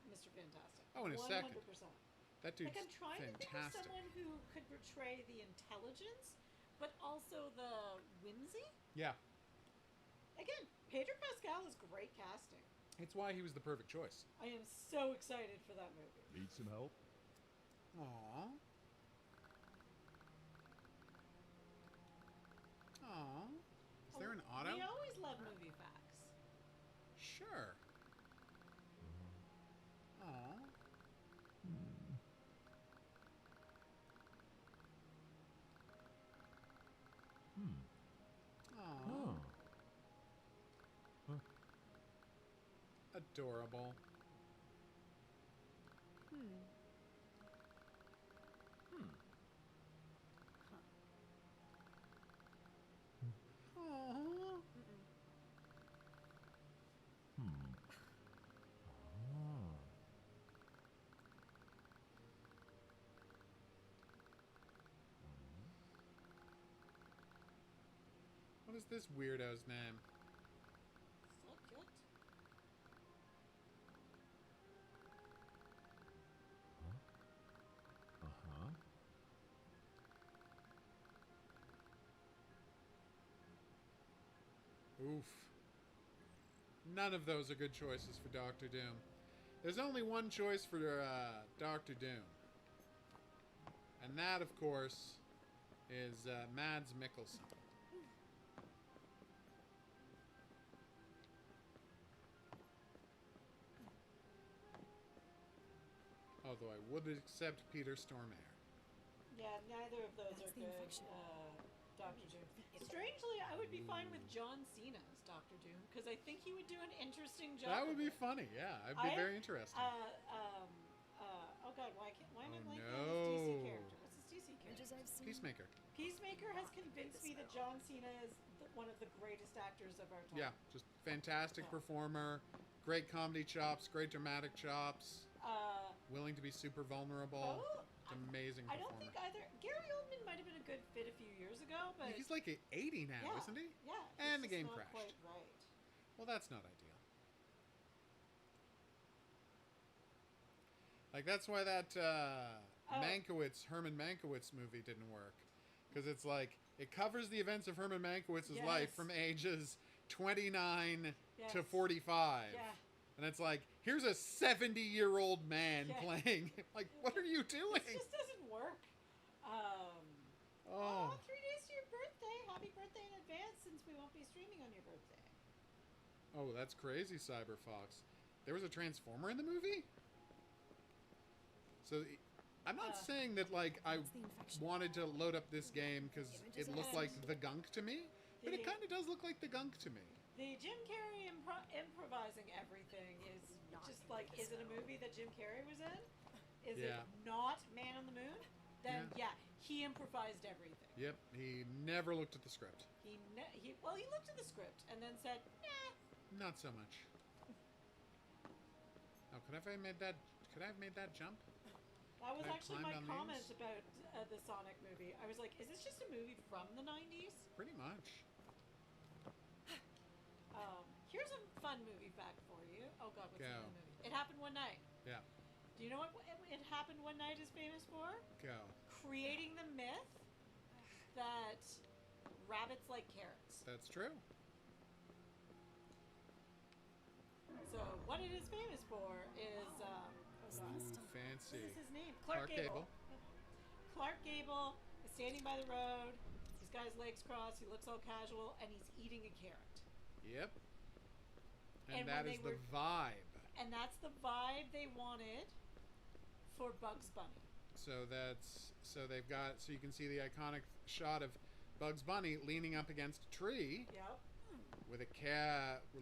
Mr. Fantastic. Oh, in a second. 100%. That dude's Like I'm trying to think of fantastic. someone who could portray the intelligence, but also the whimsy. Yeah. Again, Pedro Pascal is great casting. It's why he was the perfect choice. I am so excited for that movie. Need some help? Aww. Aww. Is there an auto? We always love movie facts. Sure. Aww. Aww. Oh. Adorable. Aww. What is this weirdo's name? So good. Uh-huh. Oof. None of those are good choices for Doctor Doom. There's only one choice for Doctor Doom. And that, of course, is Mads Mikkelsen. Although I would accept Peter Stormare. Yeah, neither of those That's are the good. infection. Doctor Doom. Strangely, I would be fine with John Cena as Doctor Doom because I think he would do an interesting job. That would of be it. funny, yeah. It'd be very interesting. Oh God, why am I Oh, blanking on no. his DC character? What's his DC character? Images I've seen. Peacemaker. Peacemaker has convinced me that John Cena is one of the greatest actors of our time. Yeah, just fantastic Oh. performer. Great comedy chops, great dramatic chops. Uh, Willing to be super vulnerable. oh, Amazing I performer. don't think either. Gary Oldman might have been a good fit a few years ago, but He's like 80 now, yeah, isn't he? Yeah. And it's the game just not crashed. Quite right. Well, that's not ideal. Like, that's why that Herman Mankiewicz movie didn't work. Because it's like, it covers the events of Herman Mankiewicz's life Yes. from ages 29 to Yes. 45. Yeah. And it's like, here's a 70-year-old man Yeah. playing. Like, what are you doing? This just doesn't work. Oh. 3 days to your birthday. Happy birthday in advance since we won't be streaming on your birthday. Oh, that's crazy, Cyberfox. There was a Transformer in the movie? So, I'm not saying that, like, I That's the infection. wanted to load up this game because Images it I looked have like seen. the gunk to me. But it The- kind of does look like the gunk to me. The Jim Carrey improvising everything is Not just gonna like, be is it a so. movie that Jim Carrey was in? Is Yeah. it not Man on the Moon? Then yeah, he improvised everything. Yep, he never looked at the script. He looked at the script and then said, nah. Not so much. Oh, could I have made that? Could I have made that jump? That was Can I actually climb my down comment these? about the Sonic movie. I was like, is this just a movie from the 90s? Pretty much. Here's a fun movie fact for you. Oh God, what's the Go. name of the movie? It Happened One Night. Yeah. Do you know what It Happened One Night is famous for? Go. Creating the myth that rabbits like carrots. That's true. So what it is famous for is Ooh, fancy. what is his name? Clark Gable. Clark Gable is standing by the road. He's got his legs crossed. He looks all casual, and he's eating a carrot. Yep. And And when that is they the were- vibe. And that's the vibe they wanted for Bugs Bunny. So they've got, so you can see the iconic shot of Bugs Bunny leaning up against a tree Yep. with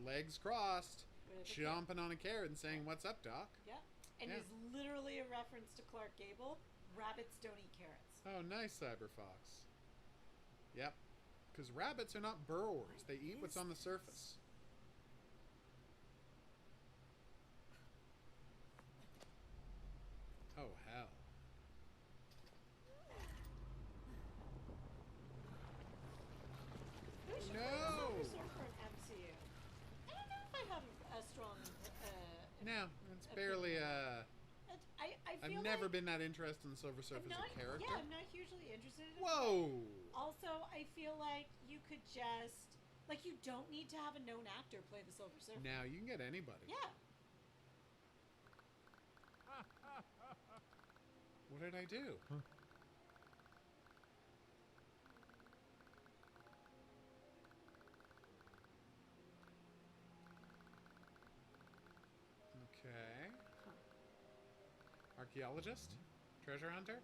legs crossed, With a chomping on a carrot and saying, "What's up, Doc?" Yep. And Yeah. it's literally a reference to Clark Gable. Rabbits don't eat carrots. Oh, nice, Cyberfox. Yep. Because rabbits are not burrowers. They eat what's on the surface. Oh, hell. We should No! bring Silver Surfer in MCU. I don't know if I have a strong. No, it's barely I feel I've never like been that interested in Silver Surf as a character. Yeah, I'm not hugely interested in it. Whoa! Also, I feel like you could just like you don't need to have a known actor play the Silver Surfer. Now you can get anybody. Yeah. What did I do? Huh? Okay. Archaeologist? Treasure hunter?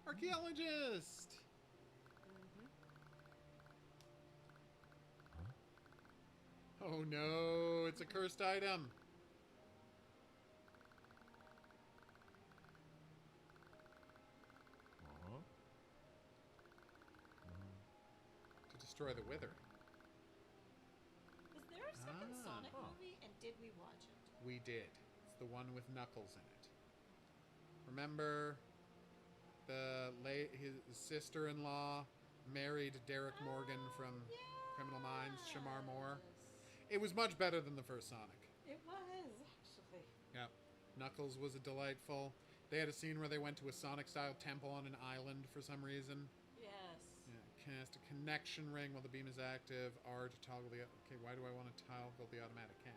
Archaeologist! Oh no, it's a cursed item. To destroy the wither. Was there a second Ah. Sonic movie, and did we watch it? We did. It's the one with Knuckles in it. Remember his sister-in-law married Derek Morgan from Criminal Minds, Shamar Moore? It was much better than the first Sonic. It was, actually. Yep. Knuckles was a delightful. They had a scene where they went to a Sonic-style temple on an island for some reason. Yes. Yeah, cast a connection ring while the beam is active. R to toggle the... Okay, why do I want to toggle the automatic cam?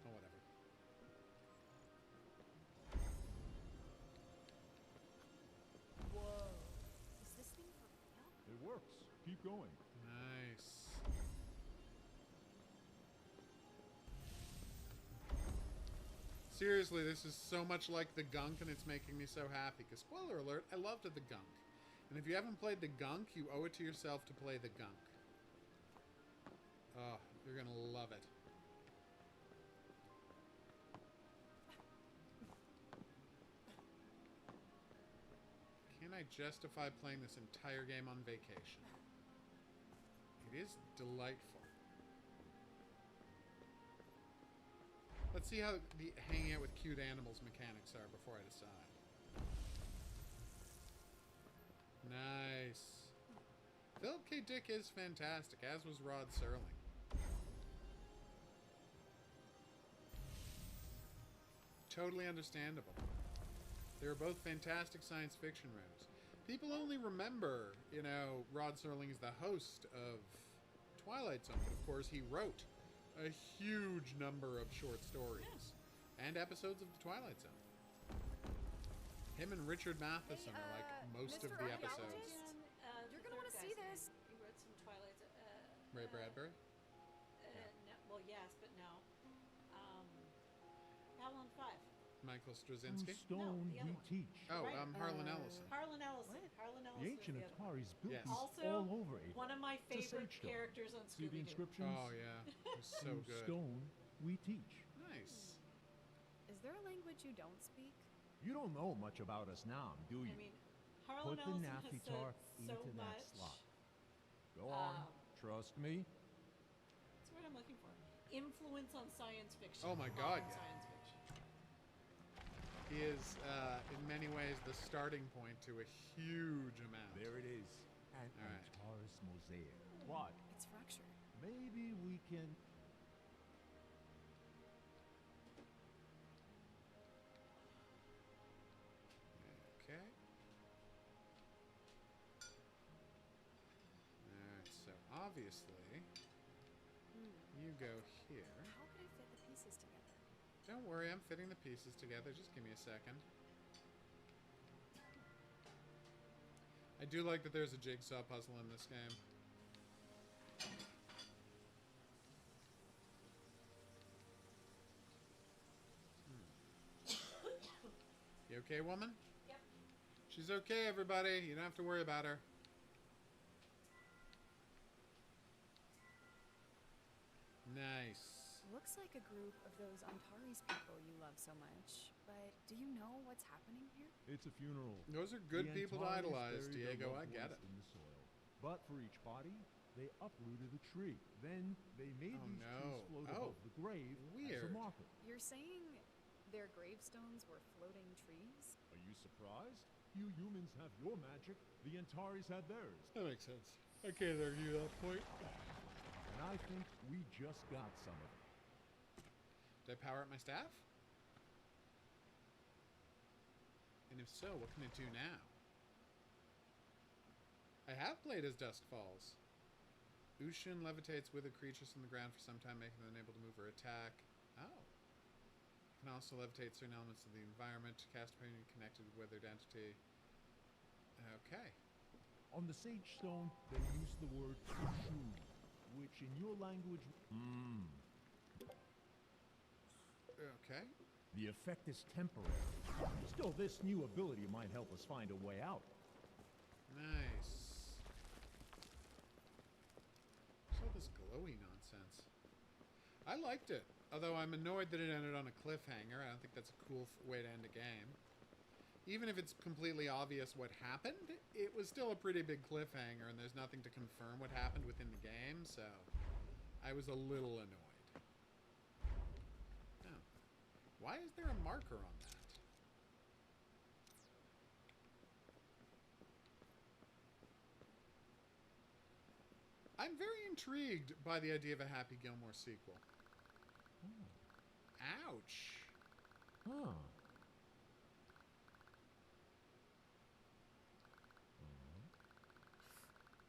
Oh, whatever. Whoa. Is this thing for real? It works. Keep going. Nice. Seriously, this is so much like the Gunk, and it's making me so happy. Because, spoiler alert, I loved the Gunk. And if you haven't played the Gunk, you owe it to yourself to play the Gunk. Oh, you're going to love it. Can I justify playing this entire game on vacation? It is delightful. Let's see how the hanging out with cute animals mechanics are before I decide. Nice. Philip K. Dick is fantastic, as was Rod Serling. Totally understandable. They were both fantastic science fiction writers. People only remember, you know, Rod Serling is the host of Twilight Zone, but of course he wrote a huge number of short stories and episodes of The Twilight Zone. Him and Richard Matheson are like most of Mr. the episodes. Archaeologist? You're gonna want to see this. He wrote some Twilight. Ray Bradbury? No, well, yes, but no. Babylon 5. Michael Through Straczynski? stone the other we one. teach. Oh, Right. Harlan Ellison. Harlan Ellison. Harlan Ellison. The ancient is the other one. Ataris built Yes. these Also, all over it. One of my It's a favorite sage stone. characters on See the Scooby-Doo. inscriptions? Oh, yeah. It was so Through good. stone we teach. Nice. Is there a language you don't speak? You don't know much about us now, do you? I mean, Harlan Put the Ellison has Naphitar said so into that much. slot. Go on. Trust me. That's what I'm looking for. Influence on science fiction. Oh my God, Modern yeah. Science fiction. He is, in many ways, the starting point to a huge amount. There it is. An All right. Antares mosaic. What? It's fractured. Maybe we can... Okay. Alright, so obviously, you go here. How could I fit the pieces together? Don't worry, I'm fitting the pieces together. Just give me a second. I do like that there's a jigsaw puzzle in this game. You okay, woman? Yep. She's okay, everybody. You don't have to worry about her. Nice. Looks like a group of those Antares people you love so much. But do you know what's happening here? It's a funeral. Those are good The people to Antares idolize, buried their Diego. I loved get ones it. in the soil. But for each body, they uprooted a tree. Then they made Oh, these no. trees float Oh, above the grave as weird. a marker. You're saying their gravestones were floating trees? Are you surprised? You humans have your magic. The Antares had theirs. That makes sense. I can't argue that point. And I think we just got some of it. Did I power up my staff? And if so, what can it do now? I have played as Dusk Falls. Ushin levitates withered creatures from the ground for some time, making them unable to move or attack. Oh. Can also levitate certain elements of the environment to cast pain connected with withered entity. Okay. On the Sage Stone, they use the word Ushu, which in your language... Okay. The effect is temporary. Still, this new ability might help us find a way out. Nice. What's all this glowy nonsense? I liked it, although I'm annoyed that it ended on a cliffhanger. I don't think that's a cool way to end a game. Even if it's completely obvious what happened, it was still a pretty big cliffhanger, and there's nothing to confirm what happened within the game, so I was a little annoyed. Oh. Why is there a marker on that? I'm very intrigued by the idea of a Happy Gilmore sequel. Ouch. Huh.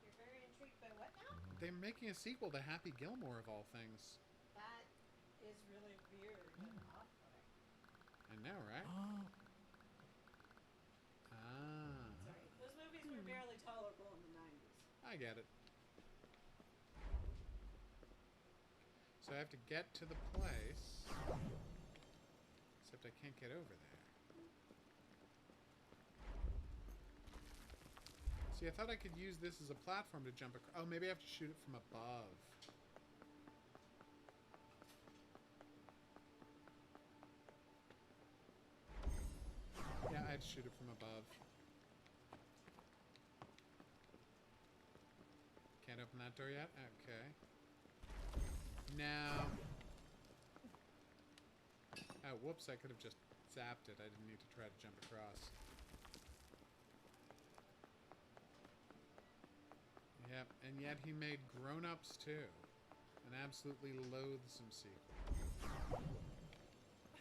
You're very intrigued by what now? They're making a sequel to Happy Gilmore, of all things. That is really weird and off-putting. I know, right? Ah. Ah. Sorry, those movies were barely tolerable in the 90s. I get it. So I have to get to the place. Except I can't get over there. See, I thought I could use this as a platform to jump across. Oh, maybe I have to shoot it from above. Yeah, I had to shoot it from above. Can't open that door yet? Okay. Now... Oh, whoops, I could have just zapped it. I didn't need to try to jump across. Yep, and yet he made Grown Ups too. An absolutely loathsome sequel.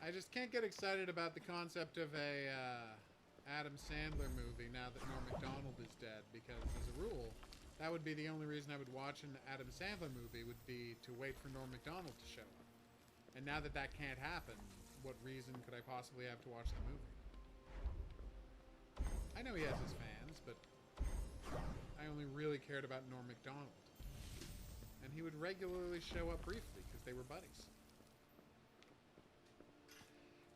I just can't get excited about the concept of a Adam Sandler movie now that Norm Macdonald is dead, because as a rule, that would be the only reason I would watch an Adam Sandler movie, would be to wait for Norm Macdonald to show up. And now that that can't happen, what reason could I possibly have to watch the movie? I know he has his fans, but I only really cared about Norm Macdonald. And he would regularly show up briefly, because they were buddies.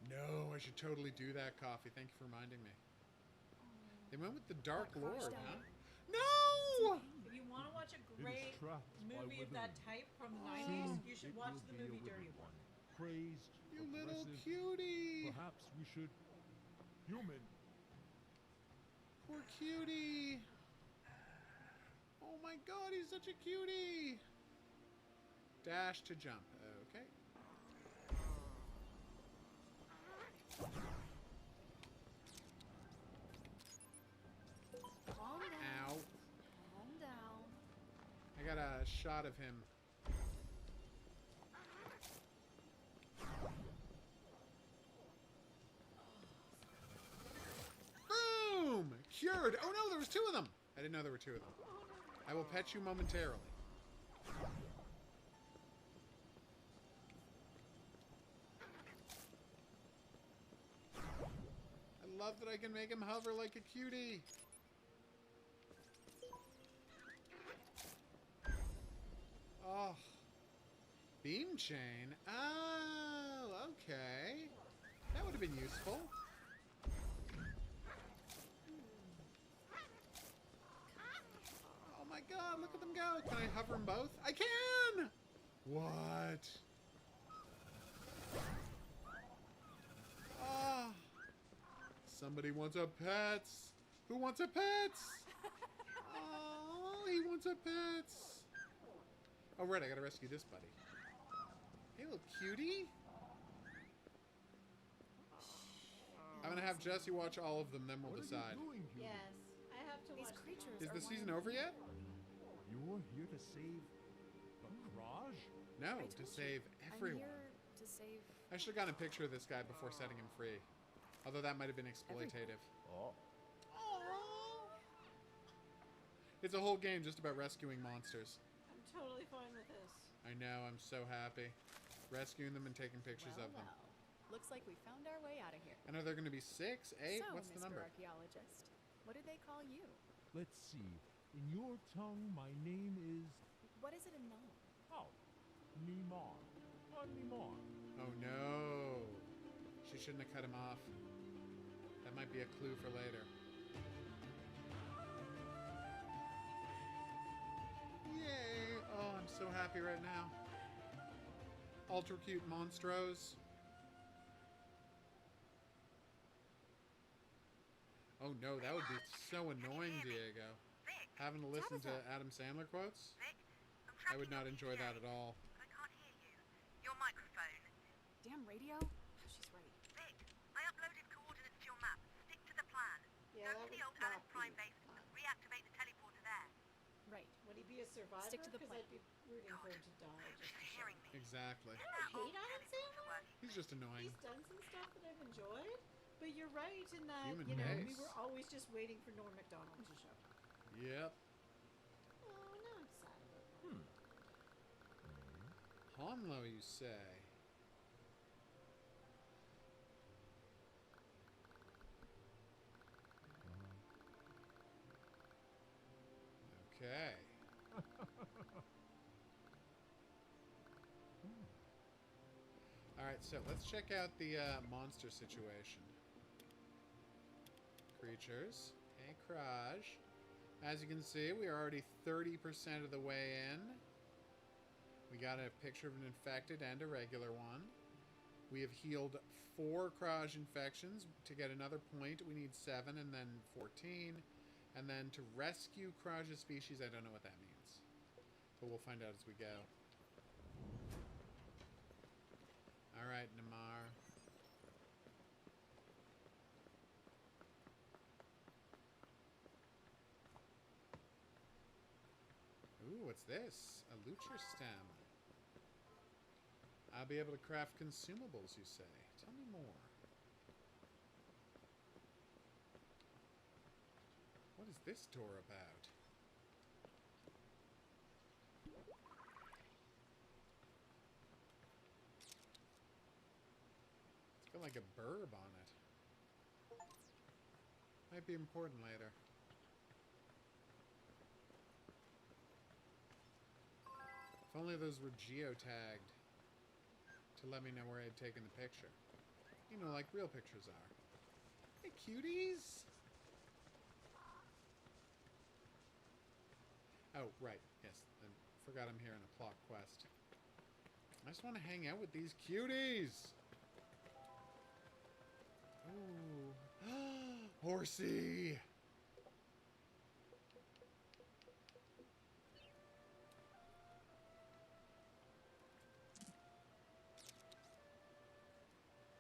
No, I should totally do that, Coffee. Thank you for reminding me. They went with the Dark Lord, huh? No! If you want to watch a It is great trapped by movie of that withering. type from the Soon 90s, you should it watch will the be a movie Dirty withered One. Praised, You little progressive. cutie! Perhaps we should... Human. Poor cutie! Oh my god, he's such a cutie! Dash to jump. Okay. Calm down. Ow. Calm down. I got a shot of him. Boom! Cured! Oh no, there was two of them! I didn't know there were two of them. I will pet you momentarily. I love that I can make him hover like a cutie. Oh. Beam chain? Oh, okay. That would have been useful. Oh my god, look at them go. Can I hover them both? I can! What? Ah. Somebody wants a pet. Who wants a pet? Oh, he wants a pet. Oh, right, I gotta rescue this buddy. Hey, little cutie. I'm gonna have Jesse watch all of them, then we'll What decide. are you doing, human? Yes, I have to These watch creatures Is are the season wanting over yet? You're here to save... the Kraj? No, I to told save you, everyone. I'm here to save. I should have gotten a picture of this guy before setting him free. Although that might have been exploitative. Oh. It's a whole game just about rescuing monsters. I'm totally fine with this. I know, I'm so happy. Rescuing them and taking pictures of them. Looks like we found our way out of here. And are there going to be 6, 8? So, What's the Mr. number? Archaeologist, what do they call you? Let's see. In your tongue, my name is... What is it in Nom? Oh, Nimar. Nimar. Oh no. She shouldn't have cut him off. That might be a clue for later. Yay! Oh, I'm so happy right now. Ultra cute monstros. Oh no, that would be so annoying, Diego. Having to listen to Adam Sandler quotes? I would not enjoy that at all. I can't hear you. Your microphone. Damn radio? Oh, she's right. Vic, I uploaded coordinates to your map. Stick to the plan. Yeah, Go that to the would old not Alice Prime be base and reactivate the teleporter there. Right. Would he be a survivor? Stick to the Because plan. I'd be rooting for him to die. Just to She's show. hearing me. Exactly. Get I that hate old Adam teleporter Sandler. working. He's just annoying. He's done some stuff that I've enjoyed, but you're right in that, Human we base. were always just waiting for Norm Macdonald to show. Yep. Oh, now I'm sad about that. Honlo, you say? Okay. Alright, so let's check out the monster situation. Creatures. Okay, Kraj. As you can see, we are already 30% of the way in. We got a picture of an infected and a regular one. We have healed 4 Kraj infections. To get another point, we need 7 and then 14. And then to rescue Kraj's species, I don't know what that means. But we'll find out as we go. Alright, Namar. Ooh, what's this? A lucher stem. I'll be able to craft consumables, you say. Tell me more. What is this door about? It's got like a burb on it. Might be important later. If only those were geotagged to let me know where I'd taken the picture. You know, like real pictures are. Hey, cuties! Oh, right. Yes. I forgot I'm here on a plot quest. I just want to hang out with these cuties! Ooh. Horsey!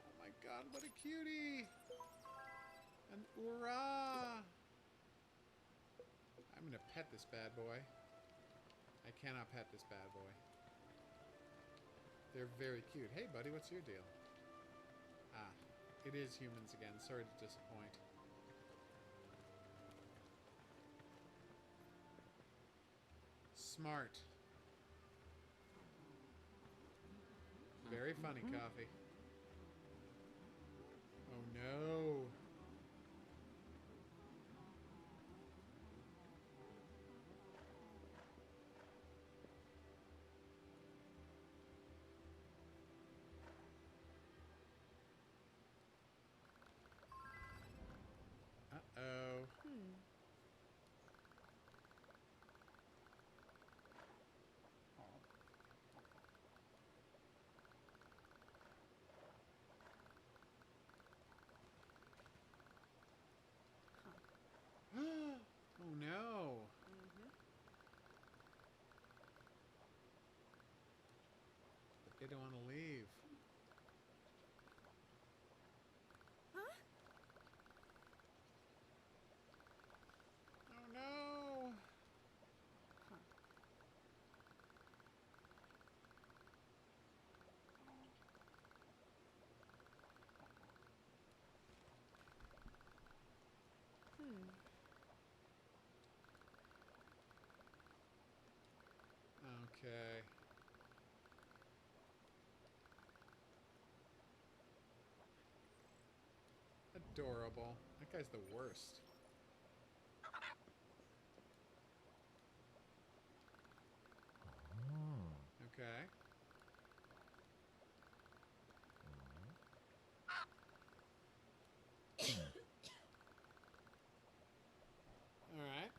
Oh my god, what a cutie! An Ura! I'm gonna pet this bad boy. I cannot pet this bad boy. They're very cute. Hey buddy, what's your deal? Ah, it is humans again. Sorry to disappoint. Smart. Very funny coffee. Oh no. Uh-oh. Oh no. But they don't want to leave. Huh? Oh no. Okay. Adorable. That guy's the worst. Okay. Alright.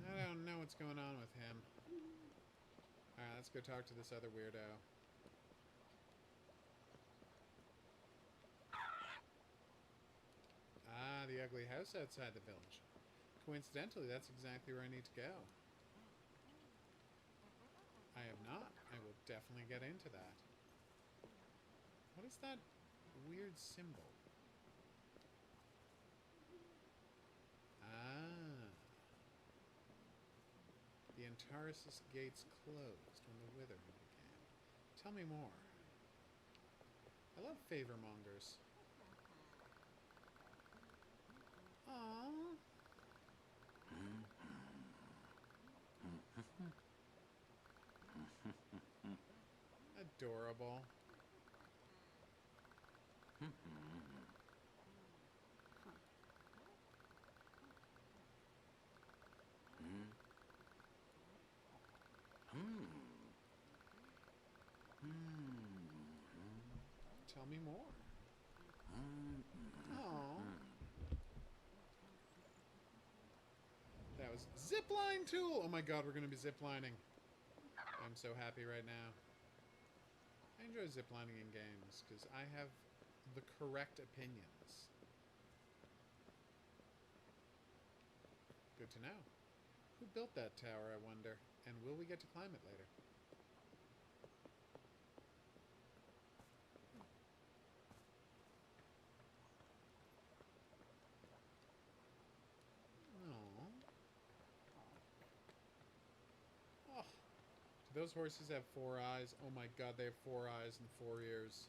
I don't know what's going on with him. Alright, let's go talk to this other weirdo. Ah, the ugly house outside the village. Coincidentally, that's exactly where I need to go. I have not. I will definitely get into that. What is that weird symbol? Ah. The Antares' gates closed when the withering began. Tell me more. I love favor mongers. Aww. Adorable. Tell me more. Aww. That was zipline tool. Oh my god, we're gonna be ziplining. I'm so happy right now. I enjoy ziplining in games because I have the correct opinions. Good to know. Who built that tower, I wonder? And will we get to climb it later? Aww. Oh. Do those horses have 4 eyes? Oh my god, they have 4 eyes and 4 ears.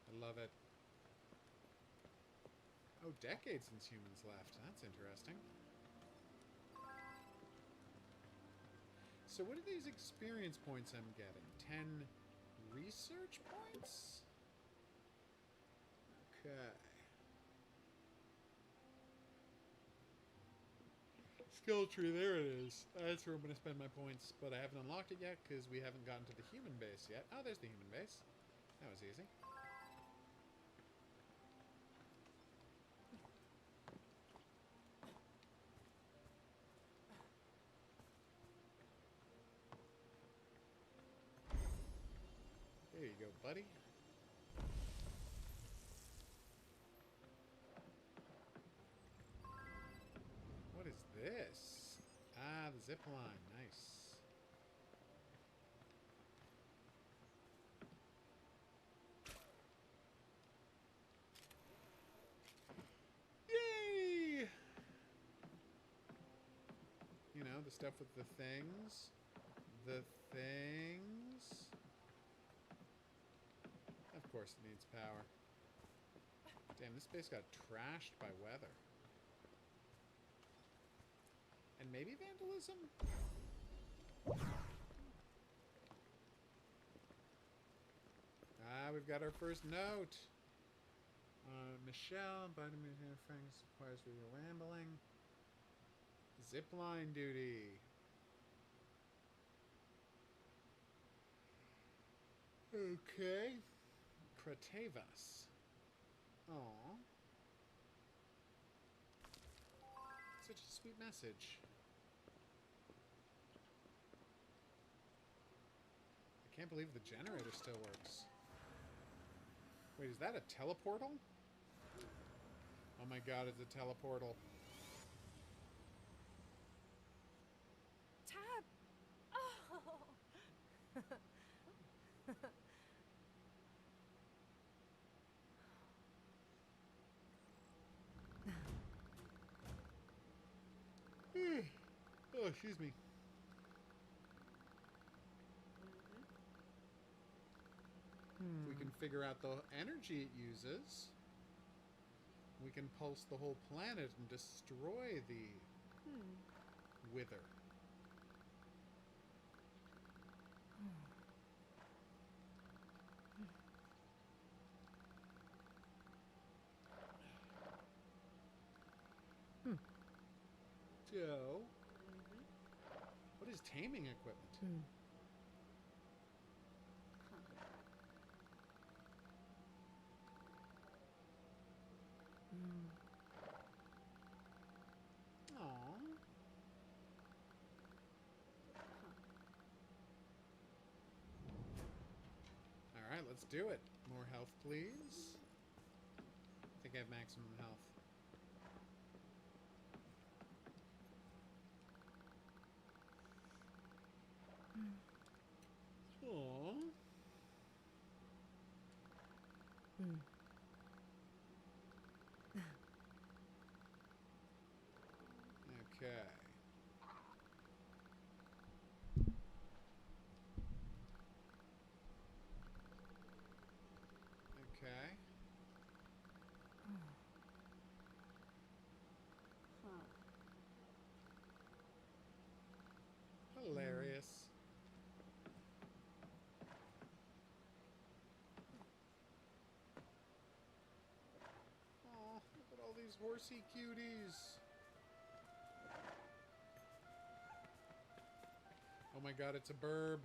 I love it. Oh, decades since humans left. That's interesting. So what are these experience points I'm getting? 10 research points? Okay. Skill tree, there it is. That's where I'm going to spend my points, but I haven't unlocked it yet because we haven't gotten to the human base yet. Oh, there's the human base. That was easy. There you go, buddy. What is this? Ah, the zip line. Nice. Yay! You know, the stuff with the things. The things. Of course it needs power. Damn, this space got trashed by weather. And maybe vandalism? Ah, we've got our first note. Michelle, vitamin Franks requires rambling. Zipline duty. Okay. Kratavas. Aww. Such a sweet message. I can't believe the generator still works. Wait, is that a teleportal? Oh my god, it's a teleportal. Tab! Oh! Oh, excuse me. If we can figure out the energy it uses, we can pulse the whole planet and destroy the Wither. Joe. What is taming equipment? Aww. Alright, let's do it. More health, please. I think I have maximum health. Aww. Okay. Okay. Hilarious. Aw, look at all these horsey cuties. Oh my god, it's a burb.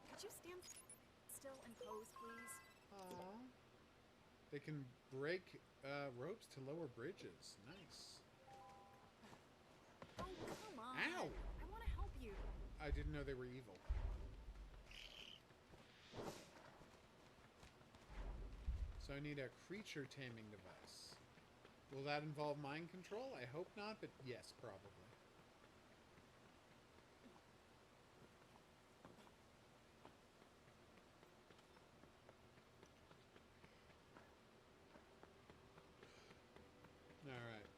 Could you stand still and pose, please? Aww. They can break ropes to lower bridges. Nice. Oh, come on. Ow! I want to help you. I didn't know they were evil. So I need a creature taming device. Will that involve mind control? I hope not, but yes, probably. Alright.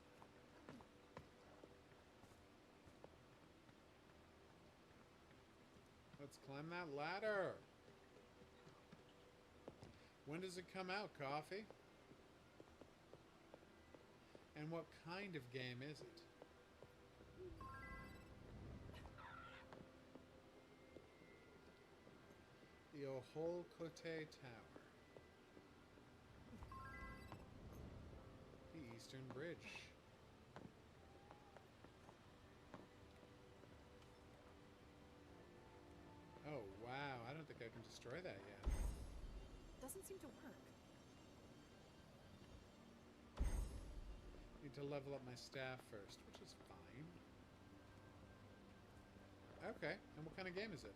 Let's climb that ladder. When does it come out, Coffee? And what kind of game is it? The Oholkote Tower. The Eastern Bridge. Oh, wow. I don't think I can destroy that yet. Doesn't seem to work. Need to level up my staff first, which is fine. Okay, and what kind of game is it?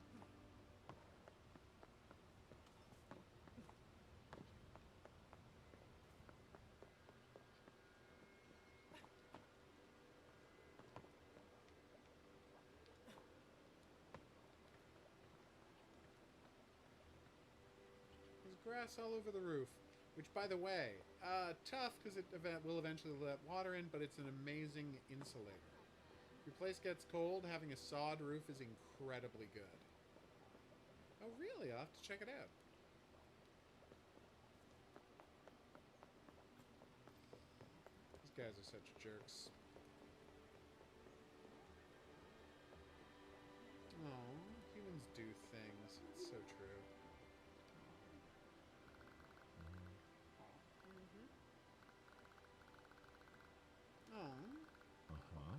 There's grass all over the roof. Which, by the way, tough because it will eventually let water in, but it's an amazing insulator. If your place gets cold, having a sod roof is incredibly good. Oh, really? I'll have to check it out. These guys are such jerks. Oh, humans do things. It's so true. Oh. Uh-huh.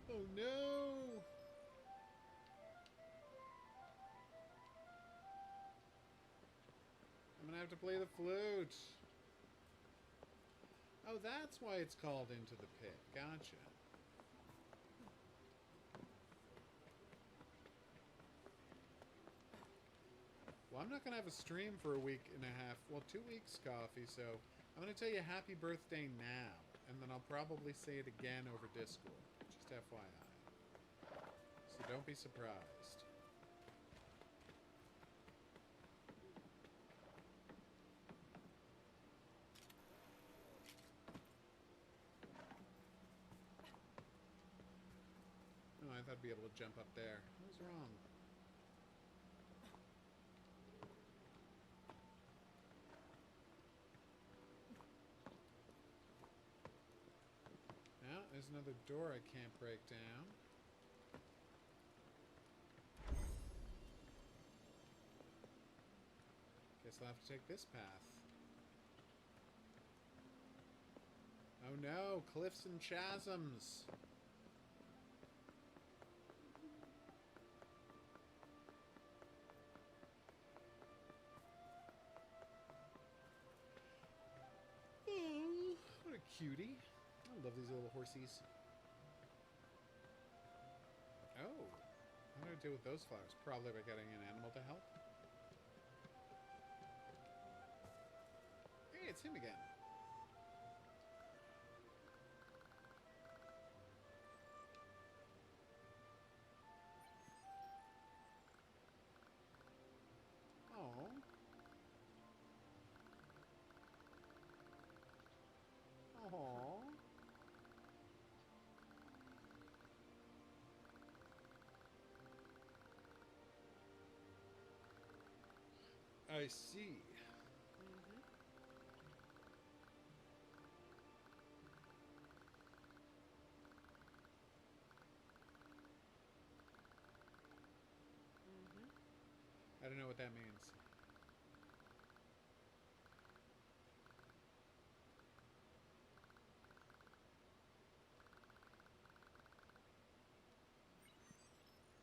Oh no! I'm gonna have to play the flute. Oh, that's why it's called Into the Pit. Gotcha. Well, I'm not gonna have a stream for a week and a half. Well, 2 weeks, Coffee, so I'm gonna tell you happy birthday now. And then I'll probably say it again over Discord. Just FYI. So don't be surprised. Oh, I thought it'd be be able to jump up there. What was wrong? Now, there's another door I can't break down. Guess I'll have to take this path. Oh no, cliffs and chasms. Oh, what a cutie. I love these little horsies. Oh, how do I deal with those flowers? Probably by getting an animal to help. Hey, it's him again. Oh. Oh. I see. I don't know what that means.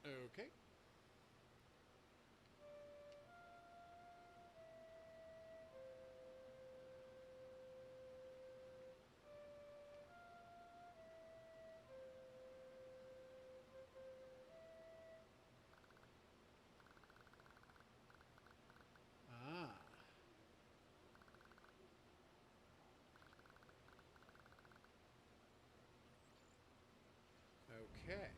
Okay. Ah. Okay.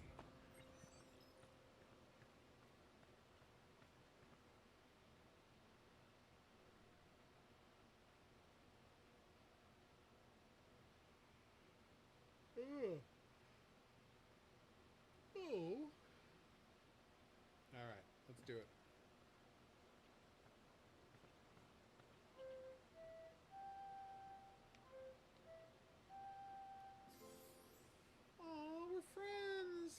Oh. Oh. All right, let's do it. Oh, we're friends.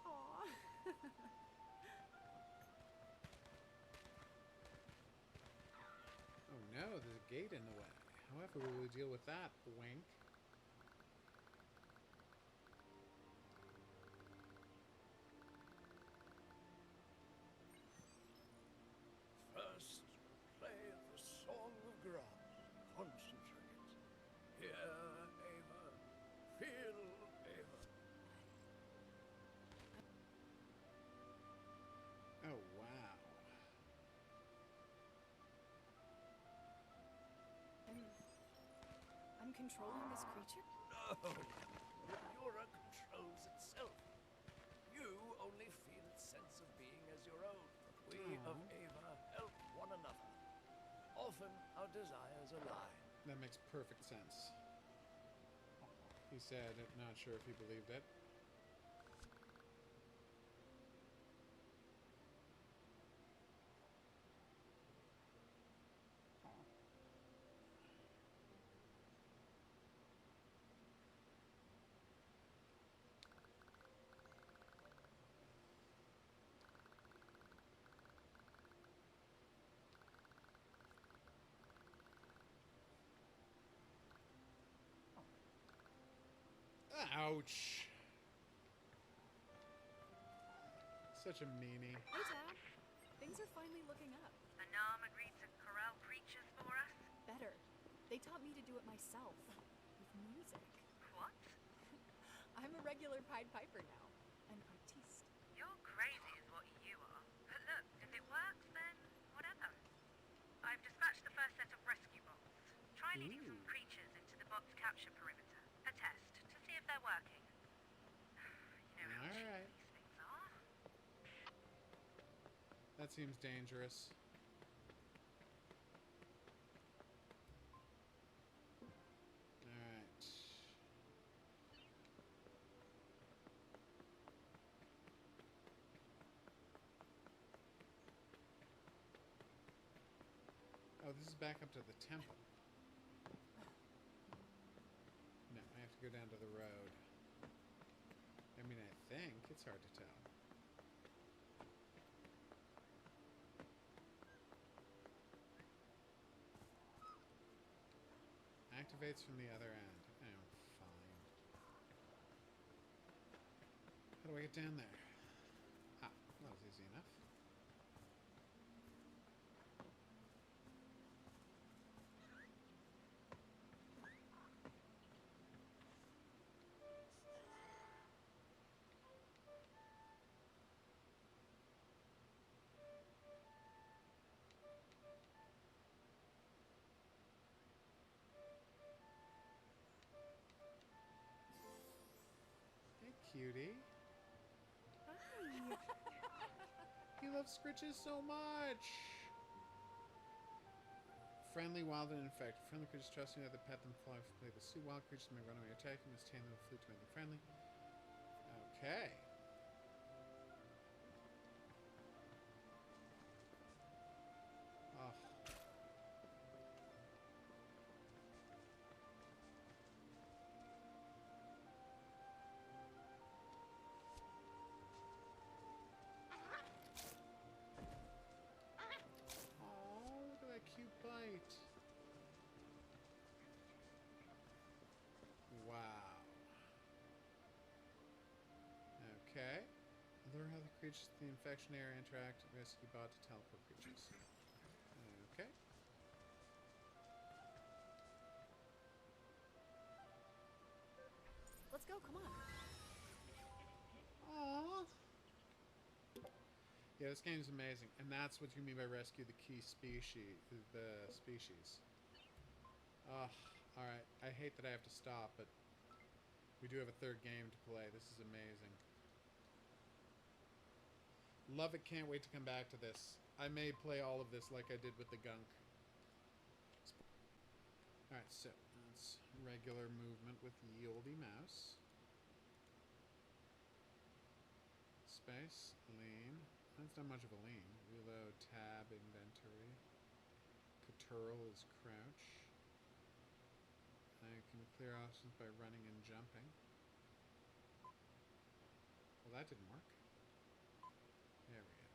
Aw. Oh no, there's a gate in the way. However, will we deal with that? Wink. First, play the Song of Grass. Concentrate. Hear, Ava. Feel, Ava. Oh wow. I'm controlling this creature? No! Yura controls itself. You only feel its sense of being as your own. We of Ava help one another. Often our desires align. That makes perfect sense. He said, not sure if he believed it. Ouch. Such a meanie. Hey, Dad. Things are finally looking up. Anam agreed to corral creatures for us? Better. They taught me to do it myself. With music. What? I'm a regular Pied Piper now. An artiste. You're crazy is what you are. But look, if it works, then whatever. I've dispatched the first set of rescue bots. Try leading some creatures into the bot's capture perimeter. A test, to see if they're working. That seems dangerous. Alright. Oh, this is back up to the temple. No, I have to go down to the road. I mean, I think. It's hard to tell. Activates from the other end. Oh, fine. How do I get down there? Ah, that was easy enough. Hey, cutie. Hi. He loves Scritches so much. Friendly, wild, and infected. Friendly creatures trusting that the pet them fly play the suit. Wild creatures may run away or attack you. Must tame them with fleet to make them friendly. Okay. Oh. Oh, look at that cute bite. Wow. Okay. Lure how the creatures in the infection area interact. Rescue bot to teleport creatures. Okay. Let's go, come on. Aww. Yeah, this game's amazing, and that's what you mean by rescue the key species. The species. Ugh. All right. I hate that I have to stop, but we do have a third game to play. This is amazing. Love it. Can't wait to come back to this. I may play all of this like I did with the gunk. All right. So that's regular movement with yieldy mouse. Space, lean. That's not much of a lean. Reload, tab, inventory. Ctrl is crouch. I can clear options by running and jumping. Well, that didn't work. There we go.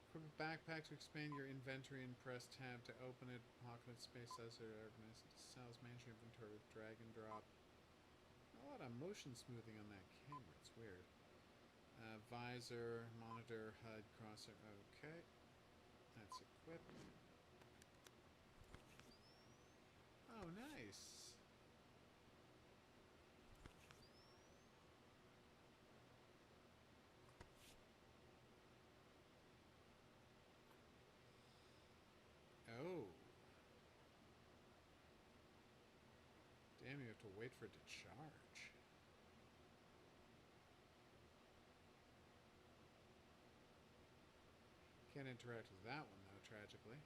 Equip a backpack to expand your inventory and press tab to open it. Pocket space size or organize it. Cells, manage your inventory with drag and drop. A lot of motion smoothing on that camera. It's weird. Visor, monitor, HUD, crosser. Okay. That's equipped. Oh, nice. Oh. Damn, you have to wait for it to charge. Can't interact with that one, though, tragically.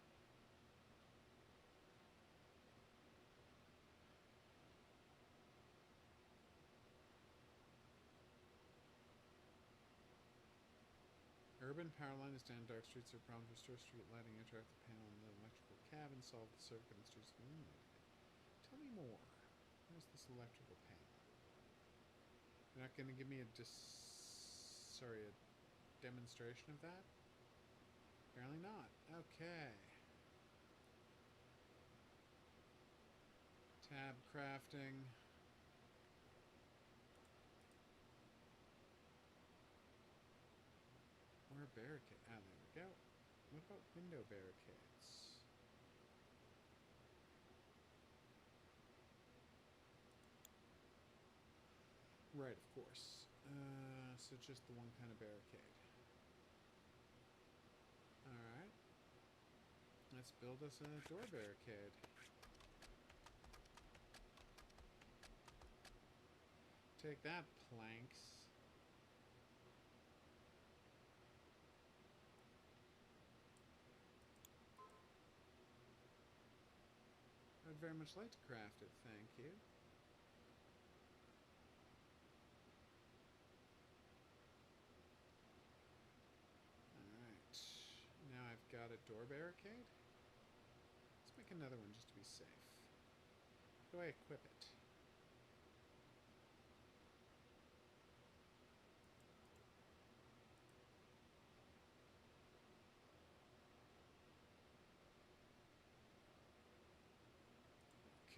Urban power line is down. Dark streets are problems. Restore street lighting. Interact with the panel in the electrical cabin. Solve the circuit in the streets illuminated. Tell me more. Where's this electrical panel? You're not going to give me a a demonstration of that? Apparently not. Okay. Tab crafting. Or a barricade. Ah, there we go. What about window barricades? Right, of course. So just the one kind of barricade. Alright. Let's build us a door barricade. Take that, planks. I'd very much like to craft it, thank you. Alright. Now I've got a door barricade. Let's make another one just to be safe. How do I equip it?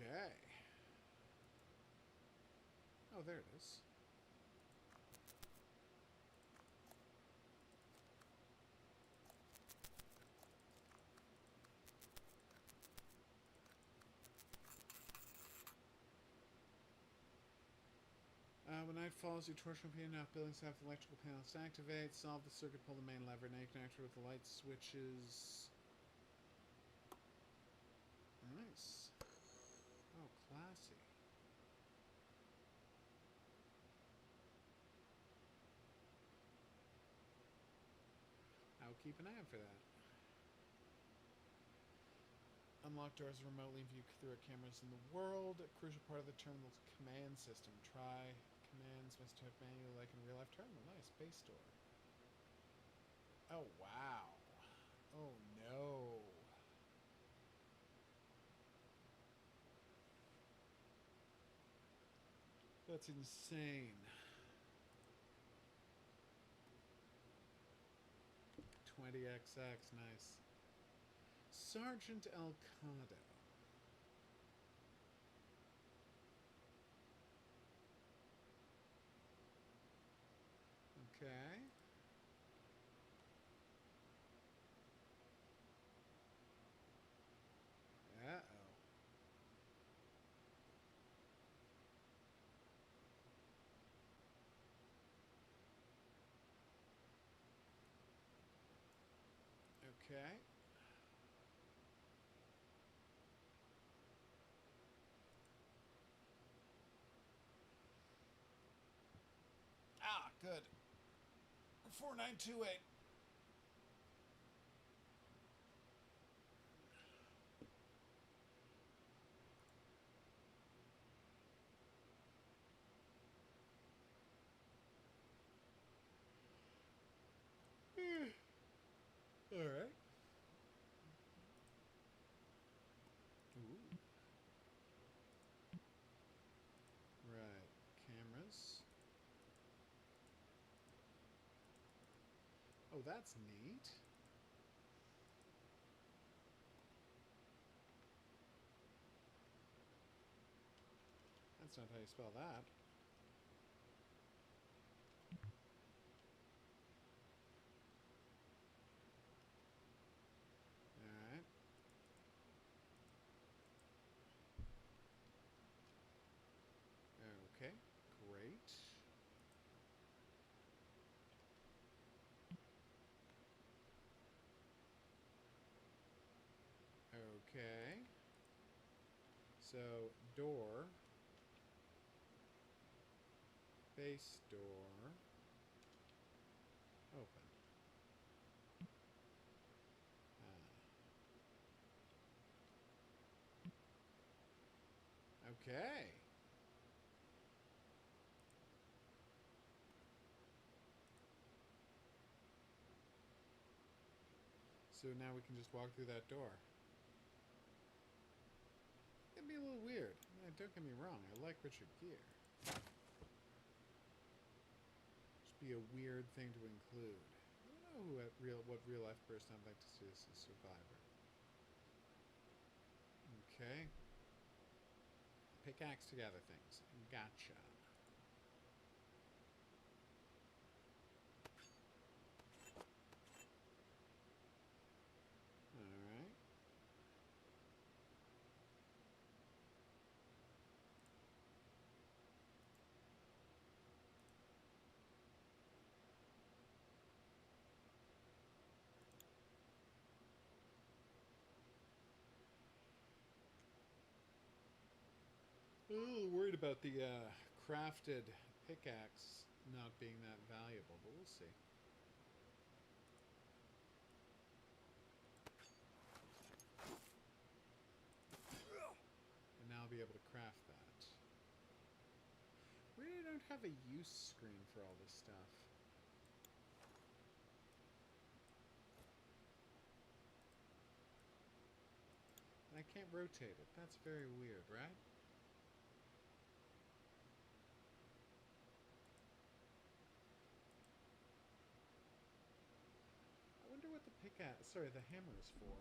Okay. Oh, there it is. When night falls, your torch will be enough. Buildings have electrical panels to activate. Solve the circuit, pull the main lever. Now you can activate the light switches. Nice. Oh, classy. I'll keep an eye out for that. Unlock doors remotely and view through cameras in the world. A crucial part of the terminal's command system. Try commands must have manual like in a real life terminal. Nice. Base door. Oh, wow. Oh, no. That's insane. 20XX, nice. Sergeant Elcado. Okay. Uh-oh. Okay. Ah, good. 4928. All right. Ooh. Right. Cameras. Oh, that's neat. That's not how you spell that. All right. Okay. Great. Okay. So, door. Base door. Open. Okay. So now we can just walk through that door. It'd be a little weird. Yeah, don't get me wrong. I like Richard Gere. Just be a weird thing to include. I don't know what real life person I'd like to see as a survivor. Okay. Pickaxe to gather things. Gotcha. Alright. I'm a little worried about the crafted pickaxe not being that valuable, but we'll see. don't have a use screen for all this stuff. And I can't rotate it. That's very weird, right? I wonder what the the hammer is for.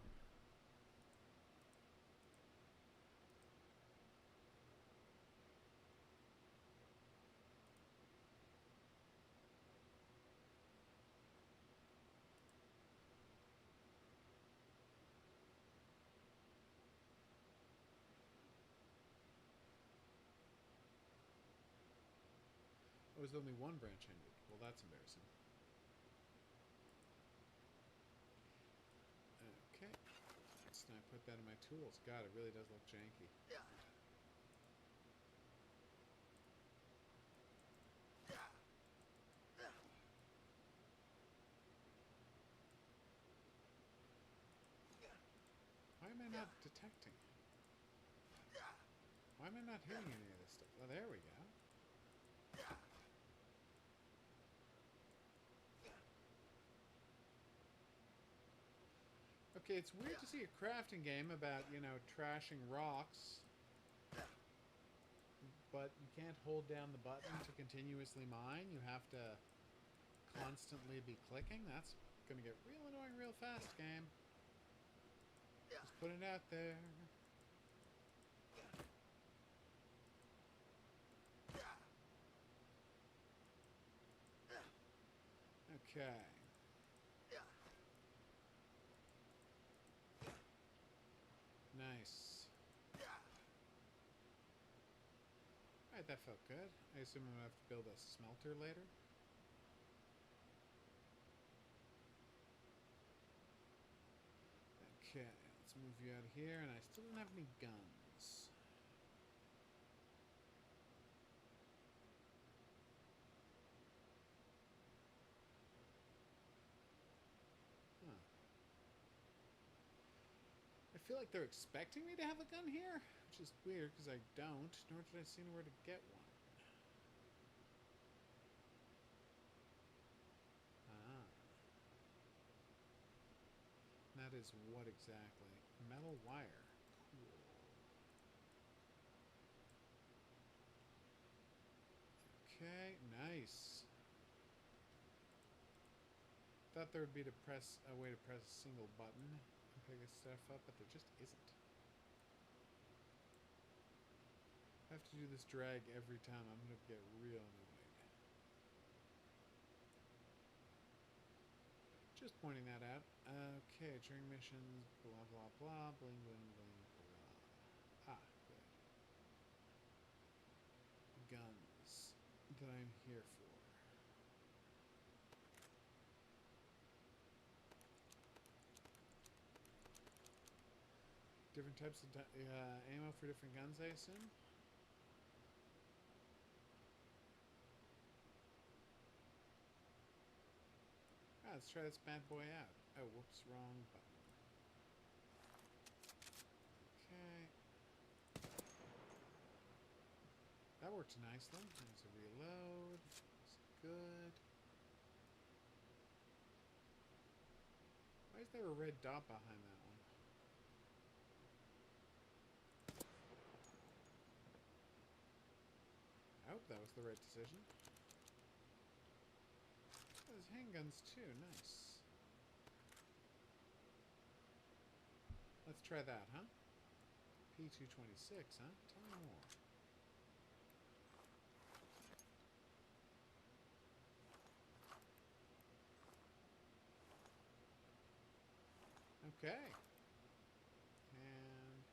Oh, there's only one branch ended. Well, that's embarrassing. Okay. Let's now put that in my tools. God, it really does look janky. Why am I not detecting? Why am I not hitting any of this stuff? Oh, there we go. Okay, it's weird to see a crafting game about, you know, trashing rocks, but you can't hold down the button to continuously mine. You have to constantly be clicking. That's gonna get real annoying real fast, game. Just put it out there. Okay. Nice. Alright, that felt good. I assume I'm gonna have to build a smelter later. Okay, let's move you out of here, and I still don't have any guns. Huh. I feel like they're expecting me to have a gun here, which is weird because I don't, nor did I see anywhere to get one. Ah. That is what exactly? Metal wire. Cool. Okay, nice. Thought there would be a way to press a single button and pick this stuff up, but there just isn't. I have to do this drag every time. I'm gonna get real annoyed. Just pointing that out. Okay, during missions, blah blah blah, bling bling bling blah. Ah, good. Guns that I'm here for. Different types of ammo for different guns, I assume? Ah, let's try this bad boy out. Oh, whoops, wrong button. Okay. That worked nicely. There's a reload. It's good. Why is there a red dot behind that one? I hope that was the right decision. Oh, there's handguns too. Nice. Let's try that, huh? P226, huh? Tell me more. Okay. And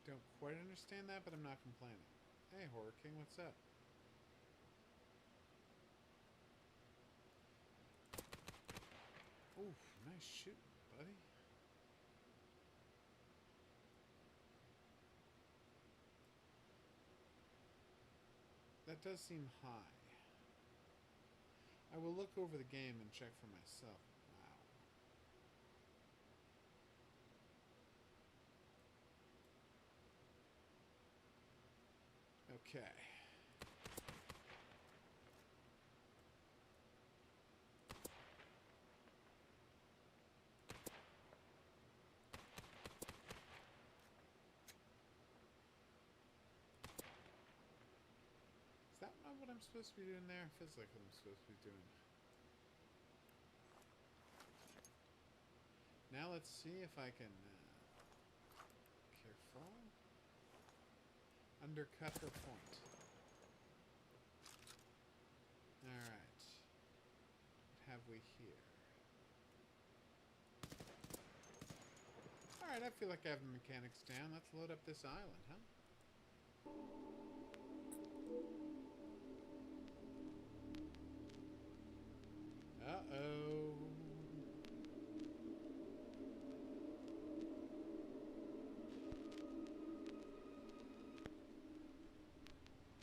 don't quite understand that, but I'm not complaining. Hey, Horror King, what's up? Oof, nice shooting, buddy. That does seem high. I will look over the game and check for myself. Wow. Okay. Is that not what I'm supposed to be doing there? Feels like what I'm supposed to be doing. Now let's see if I can... careful. Undercut her point. Alright. What have we here? Alright, I feel like I have the mechanics down. Let's load up this island, huh? Uh-oh.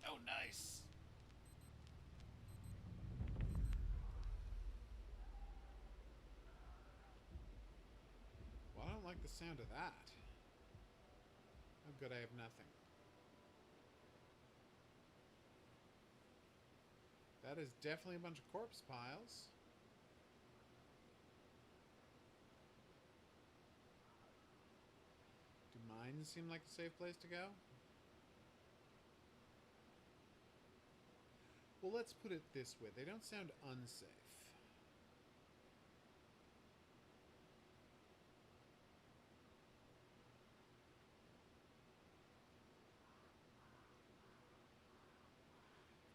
Oh, nice. Well, I don't like the sound of that. Oh, good, I have nothing. That is definitely a bunch of corpse piles. Do mines seem like a safe place to go? Well, let's put it this way. They don't sound unsafe.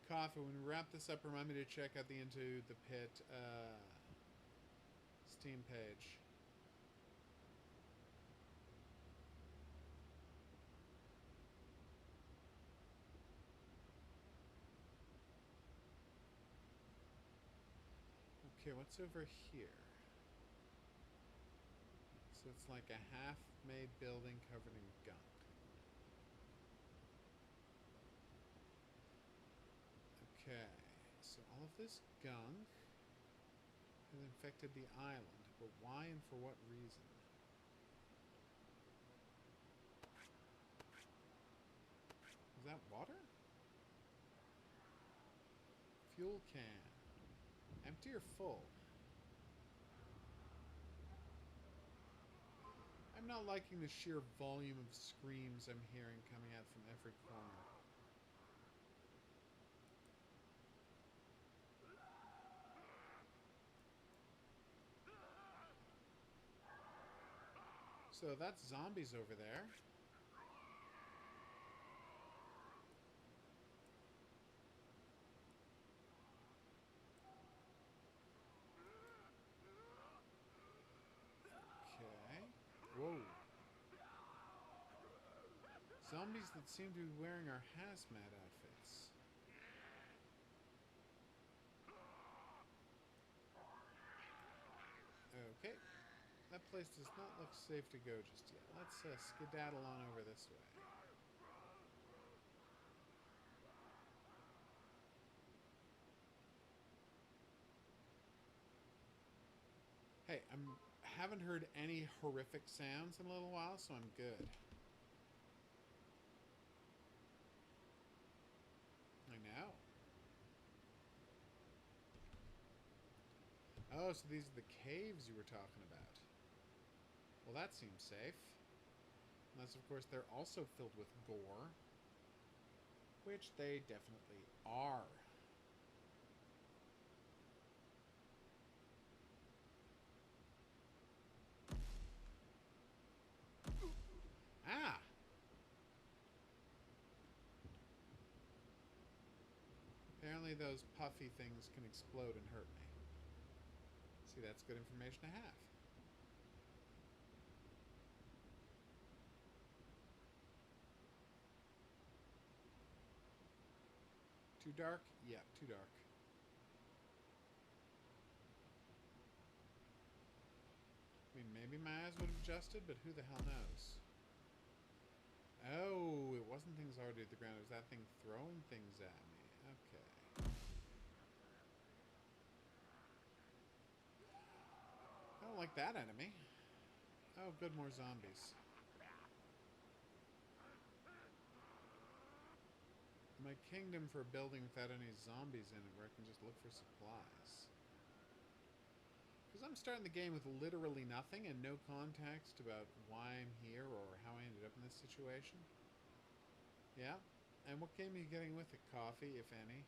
Coffee, when we wrap this up, remind me to check out the Into the Pit Steam page. Okay, what's over here? So it's like a half-made building covered in gunk. Okay, so all of this gunk has infected the island, but why and for what reason? Is that water? Fuel can. Empty or full? I'm not liking the sheer volume of screams I'm hearing coming out from every corner. So that's zombies over there. Okay. Whoa. Zombies that seem to be wearing our hazmat outfits. Okay. That place does not look safe to go just yet. Let's skedaddle on over this way. Hey, haven't heard any horrific sounds in a little while, so I'm good. I know. Oh, so these are the caves you were talking about. Well, that seems safe. Unless, of course, they're also filled with gore. Which they definitely are. Ah! Apparently those puffy things can explode and hurt me. See, that's good information to have. Too dark? Yeah, too dark. I mean, maybe my eyes would have adjusted, but who the hell knows? Oh, it wasn't things already at the ground. It was that thing throwing things at me. Okay. I don't like that enemy. Oh, good, more zombies. my kingdom for a building without any zombies in it where I can just look for supplies. Because I'm starting the game with literally nothing and no context about why I'm here or how I ended up in this situation. Yeah. And what game are you getting with it? Coffee, if any?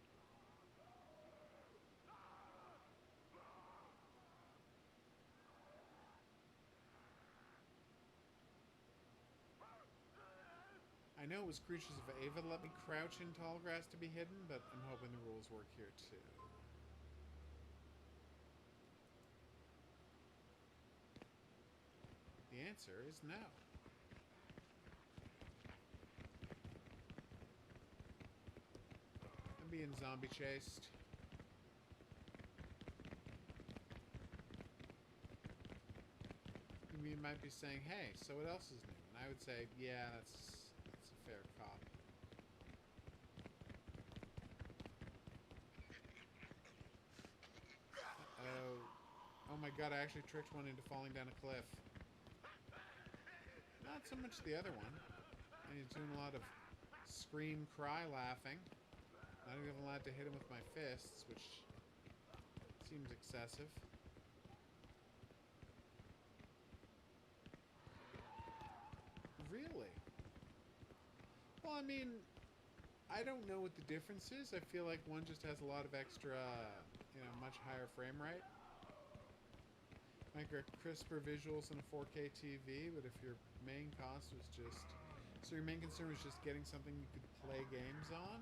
I know it was Creatures of Ava that let me crouch in tall grass to be hidden, but I'm hoping the rules work here too. The answer is no. I'm being zombie chased. You might be saying, hey, so what else is new? And I would say, yeah, that's a fair cop. Oh my god, I actually tricked one into falling down a cliff. Not so much the other one. And he's doing a lot of scream, cry, laughing. Not even allowed to hit him with my fists, which seems excessive. Really? Well, I mean, I don't know what the difference is. I feel like one just has a lot of extra, much higher frame rate. Might get crisper visuals in a 4K TV, but if your main cost was just... So your main concern was just getting something you could play games on?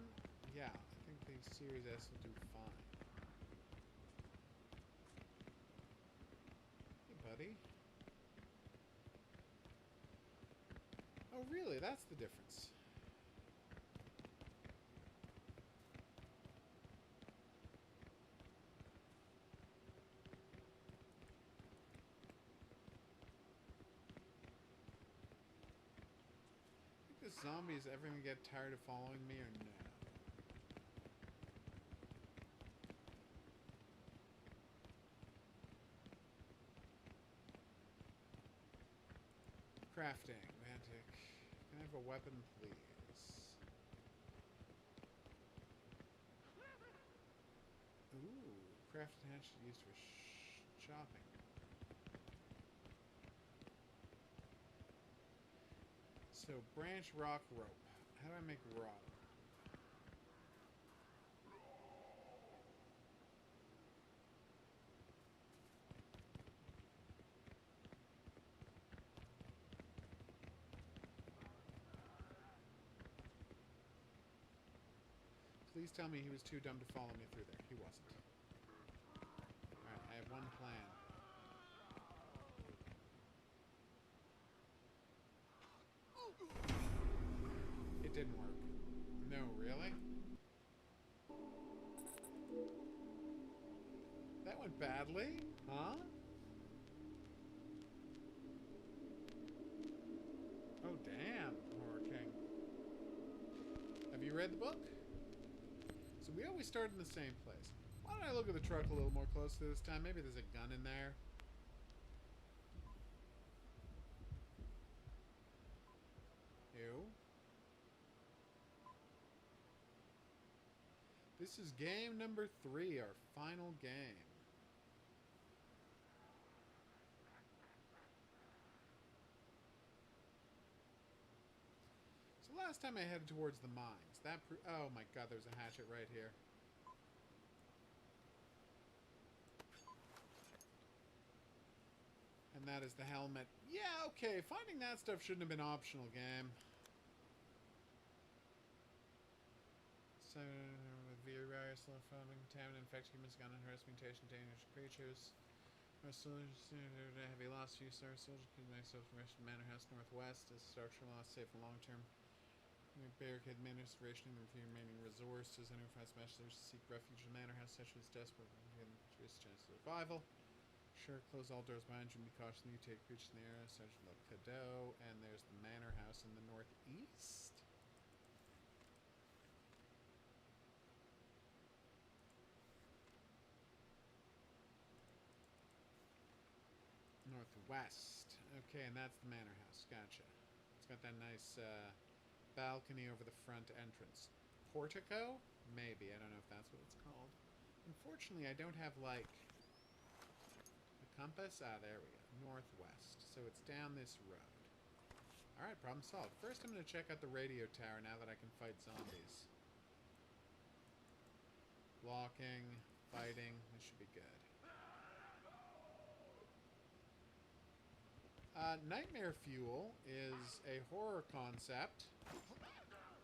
Yeah, I think the Series S will do fine. Hey, buddy. Oh, really? That's the difference. Think the zombies ever gonna get tired of following me or no? Crafting, romantic. Can I have a weapon, please? Ooh, crafted hatchet used for chopping. So, branch, rock, rope. How do I make rope? Please tell me he was too dumb to follow me through there. He wasn't. Alright, I have one plan. It didn't work. No, really? That went badly? Huh? Oh, damn, Horror King. Have you read the book? So we always start in the same place. Why don't I look at the truck a little more closely this time? Maybe there's a gun in there. Ew. This is game number 3, our final game. So last time I headed towards the mines. Oh my god, there's a hatchet right here. And that is the helmet. Yeah, okay, finding that stuff shouldn't have been optional, game. So, virus, founding, contaminant, infect humans, gun and harass, mutation, dangerous creatures. Our soldiers heavy loss, few stars, soldiers can make self from Manor House Northwest as structural loss, safe and long term. Barricade administration and review remaining resources. Enterprise messengers seek refuge in the Manor House, such as desperate and increased chance of survival. Sure, close all doors behind you and be cautious when you take creatures in the area, such as the Cadeau, and there's the Manor House in the northeast. Northwest. Okay, and that's the Manor House. Gotcha. It's got that nice balcony over the front entrance. portico? Maybe. I don't know if that's what it's called. Unfortunately, I don't have, like, a compass. Ah, there we go. Northwest. So it's down this road. Alright, problem solved. First, I'm going to check out the radio tower now that I can fight zombies. Blocking, fighting. This should be good. Nightmare fuel is a horror concept.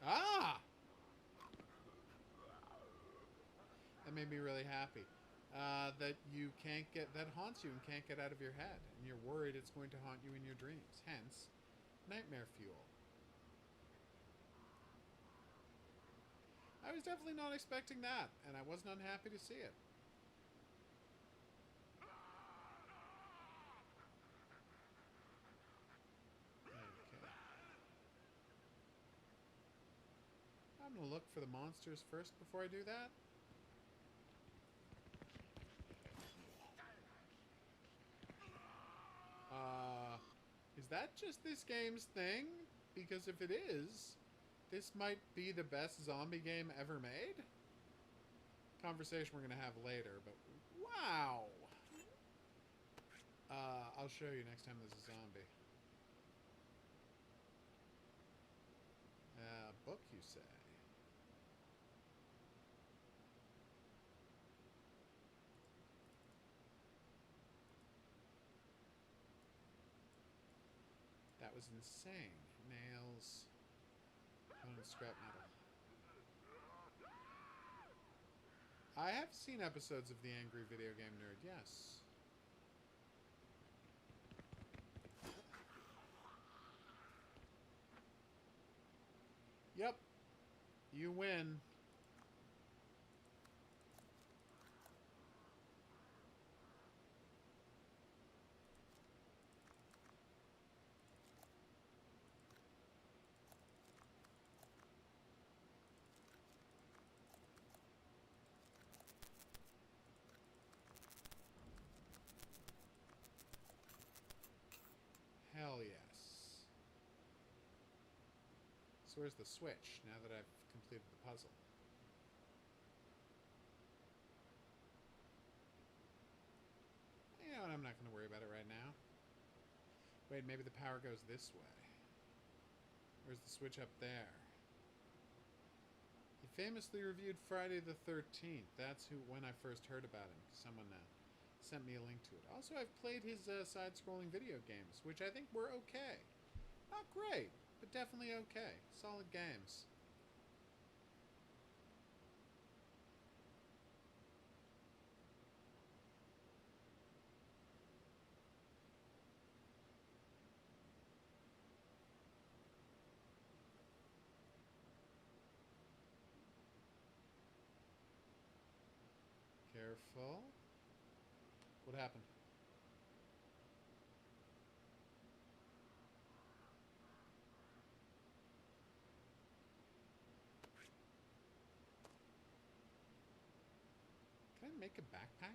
Ah! That made me really happy. That you can't get, that haunts you and can't get out of your head. And you're worried it's going to haunt you in your dreams. Hence, nightmare fuel. I was definitely not expecting that, and I wasn't unhappy to see it. Okay. I'm gonna look for the monsters first before I do that. Is that just this game's thing? Because if it is, this might be the best zombie game ever made? Conversation we're gonna have later, but wow! I'll show you next time there's a zombie. Book, you say? That was insane. Nails. Bone and scrap metal. I have seen episodes of The Angry Video Game Nerd, yes. Yep. You win. Hell yes. So where's the switch, now that I've completed the puzzle? You know what, I'm not going to worry about it right now. Wait, maybe the power goes this way. Where's the switch up there? He famously reviewed Friday the 13th. That's when I first heard about him. Someone sent me a link to it. Also, I've played his side-scrolling video games, which I think were okay. Not great, but definitely okay. Solid games. Careful. What happened? Can I make a backpack?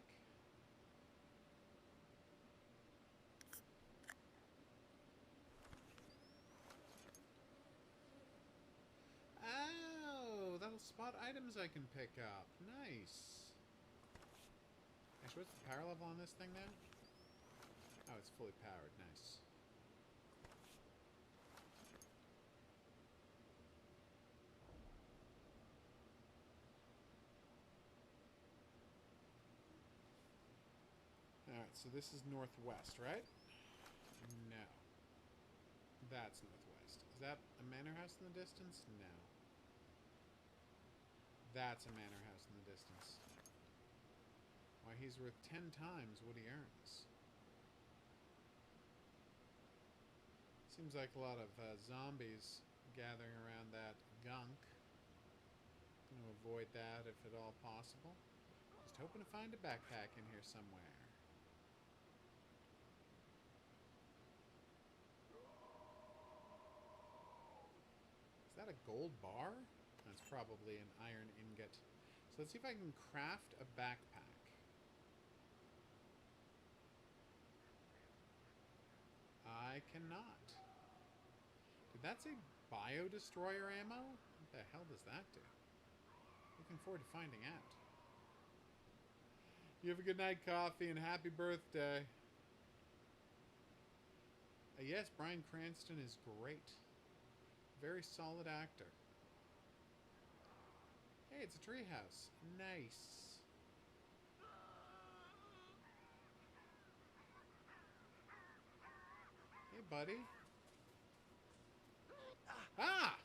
Oh, that'll spot items I can pick up. Nice. Actually, what's the power level on this thing now? Oh, it's fully powered. Nice. Alright, so this is northwest, right? No. That's northwest. Is that a manor house in the distance? No. That's a manor house in the distance. Why, he's worth 10 times what he earns. Seems like a lot of zombies gathering around that gunk. Gonna avoid that if at all possible. Just hoping to find a backpack in here somewhere. Is that a gold bar? That's probably an iron ingot. So let's see if I can craft a backpack. I cannot. Did that say bio-destroyer ammo? What the hell does that do? Looking forward to finding out. You have a good night, Coffee, and happy birthday. Yes, Bryan Cranston is great. Very solid actor. Hey, it's a treehouse. Nice. Hey, buddy. Ah!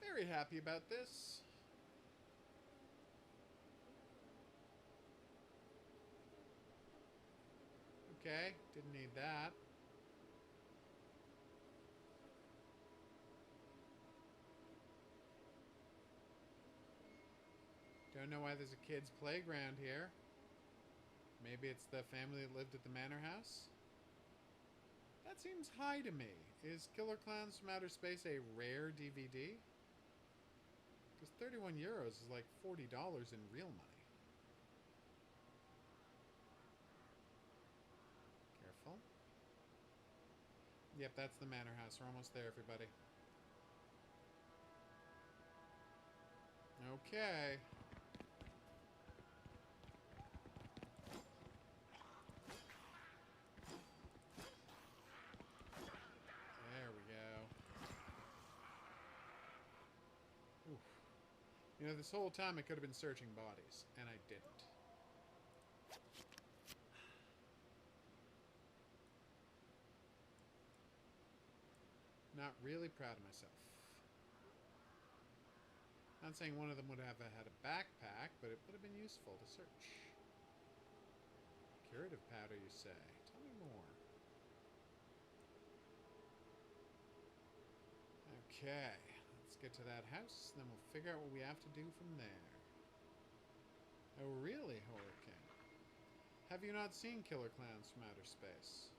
Very happy about this. Okay, didn't need that. Don't know why there's a kid's playground here. Maybe it's the family that lived at the manor house? That seems high to me. Is Killer Clowns from Outer Space a rare DVD? Because 31 euros is like $40 in real money. Careful. Yep, that's the manor house. We're almost there, everybody. Okay. There we go. Oof. You know, this whole time I could have been searching bodies, and I didn't. Not really proud of myself. Not saying one of them would have had a backpack, but it would have been useful to search. Curative powder, you say? Tell me more. Okay, let's get to that house, then we'll figure out what we have to do from there. Oh, really, Horror King? Have you not seen Killer Clowns from Outer Space?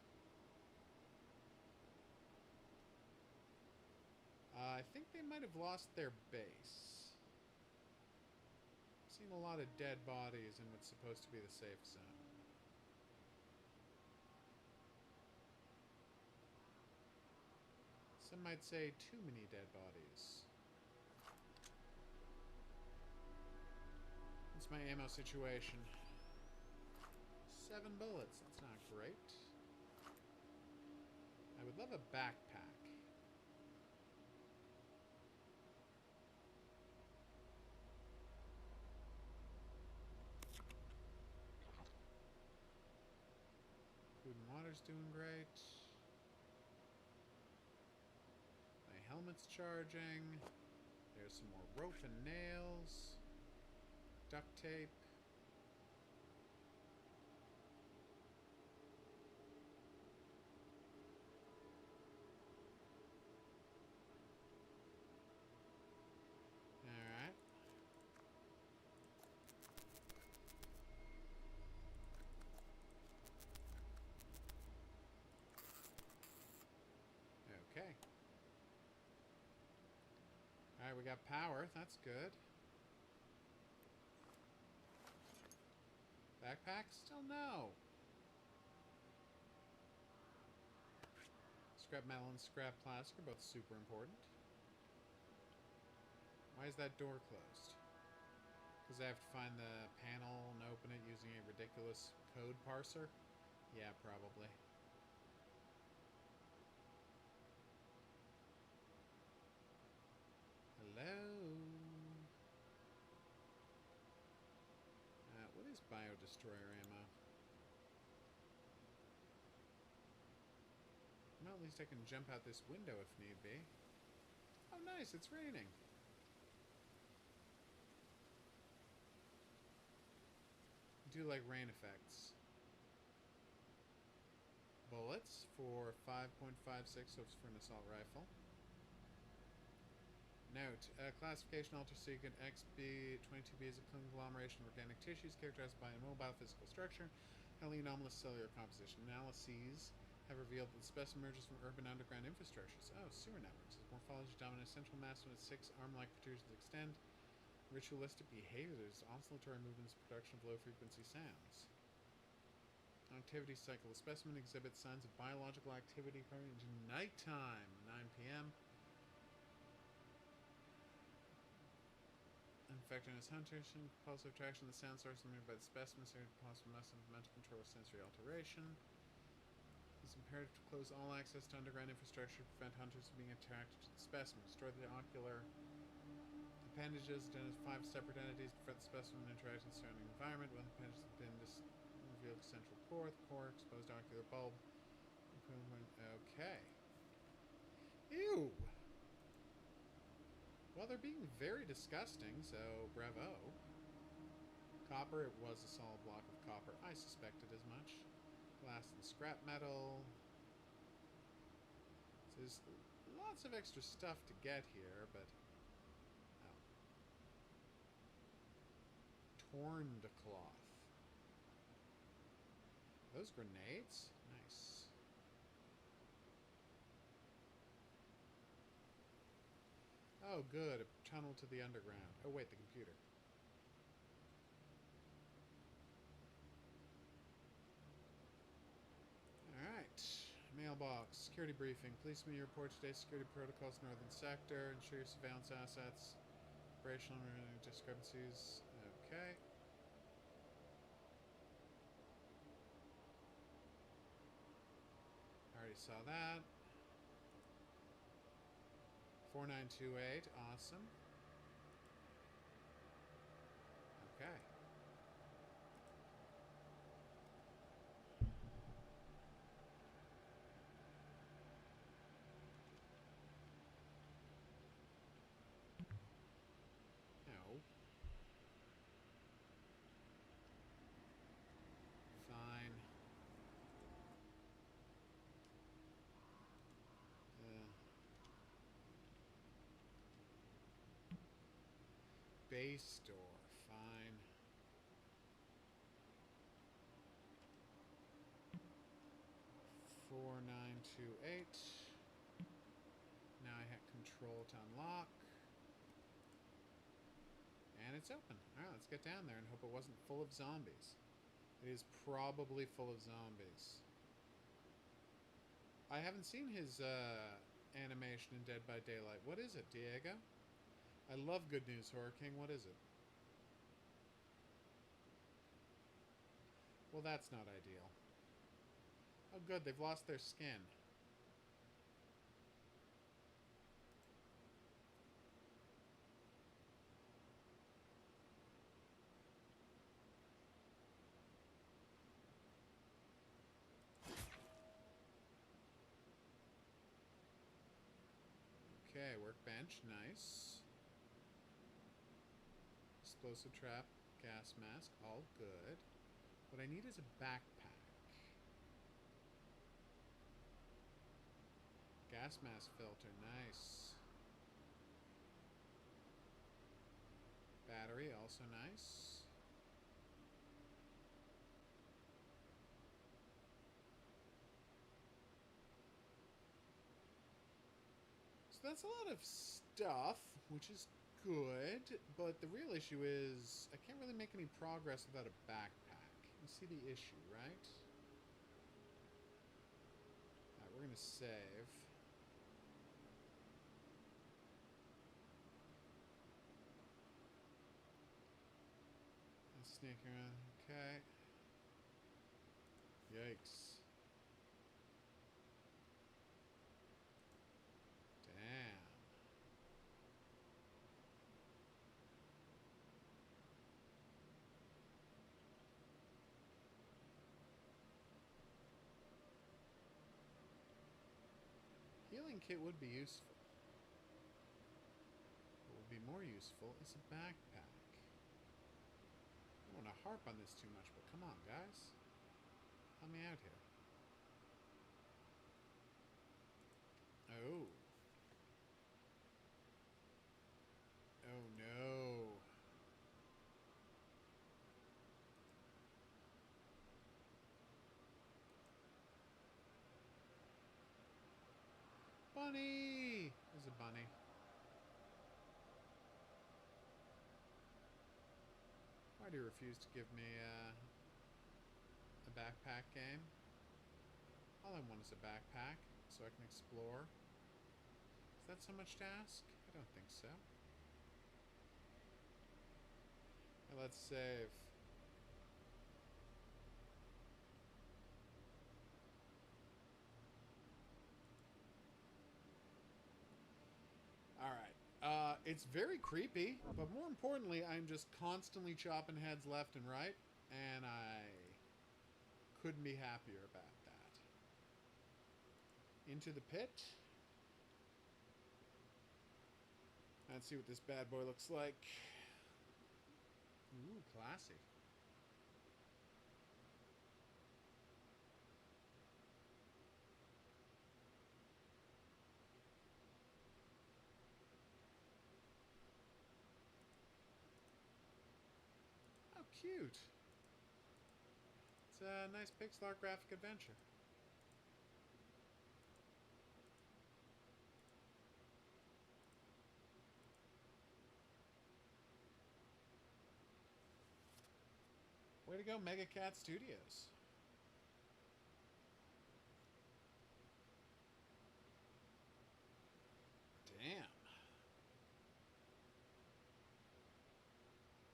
I think they might have lost their base. I've seen a lot of dead bodies in what's supposed to be the safe zone. Some might say too many dead bodies. What's my ammo situation? 7 bullets. That's not great. I would love a backpack. Food and water's doing great. My helmet's charging. There's some more rope and nails. Duct tape. Alright. Okay. Alright, we got power. That's good. Backpack? Still no. Scrap metal and scrap plastic are both super important. Why is that door closed? Because I have to find the panel and open it using a ridiculous code parser? Yeah, probably. Hello? What is Bio-Destroyer ammo? Well, at least I can jump out this window if need be. Oh, nice, it's raining. I do like rain effects. Bullets for 5.56, so it's for an assault rifle. Note, classification alter secret XB22B is a conglomeration of organic tissues characterized by a mobile physical structure, highly anomalous cellular composition. Analyses have revealed that the specimen emerges from urban underground infrastructures. Oh, sewer networks. Its morphology dominates central mass when its 6 arm-like protrusions extend. Ritualistic behaviors, oscillatory movements, production of low-frequency sounds. Activity cycle. The specimen exhibits signs of biological activity occurring into nighttime, 9 p.m. Effectiveness huntation, compulsive attraction. The sound source limited by the specimen, so possible mental control or sensory alteration. It's imperative to close all access to underground infrastructure to prevent hunters from being attracted to the specimen. Destroy the ocular appendages, identify 5 separate entities, prevent the specimen interacting with the surrounding environment. When the appendages have been revealed, central core, the core, exposed ocular bulb. Okay. Ew! Well, they're being very disgusting, so bravo. Copper, it was a solid block of copper. I suspected as much. Glass and scrap metal. So there's lots of extra stuff to get here, but... Oh. Torned cloth. Those grenades? Nice. Oh, good. A tunnel to the underground. Oh, wait, the computer. Alright. Mailbox. Security briefing. Please submit your report today. Security protocols, Northern Sector. Ensure your surveillance assets. Operational discrepancies. Okay. Already saw that. 4928. Awesome. Okay. No. Fine. Base door. Fine. Four, 928. Now I have control to unlock. And it's open. Alright, let's get down there and hope it wasn't full of zombies. It is probably full of zombies. I haven't seen his animation in Dead by Daylight. What is it, Diego? I love Good News, Horror King. What is it? Well, that's not ideal. Oh, good. They've lost their skin. Okay, workbench. Nice. Explosive trap. Gas mask. All good. What I need is a backpack. Gas mask filter. Nice. Battery. Also nice. So that's a lot of stuff, which is good, but the real issue is I can't really make any progress without a backpack. You see the issue, right? Alright, we're gonna save. And sneak around. Okay. Yikes. Damn. Healing kit would be useful. What would be more useful is a backpack. I don't want to harp on this too much, but come on, guys. Help me out here. Oh. Oh no. Bunny! There's a bunny. Why do you refuse to give me a backpack game? All I want is a backpack so I can explore. Is that so much to ask? I don't think so. Now let's save. Alright. It's very creepy, but more importantly, I'm just constantly chopping heads left and right, and I couldn't be happier about that. Into the pit. Let's see what this bad boy looks like. Ooh, classy. How cute. It's a nice pixel art graphic adventure. Way to go, Mega Cat Studios. Damn.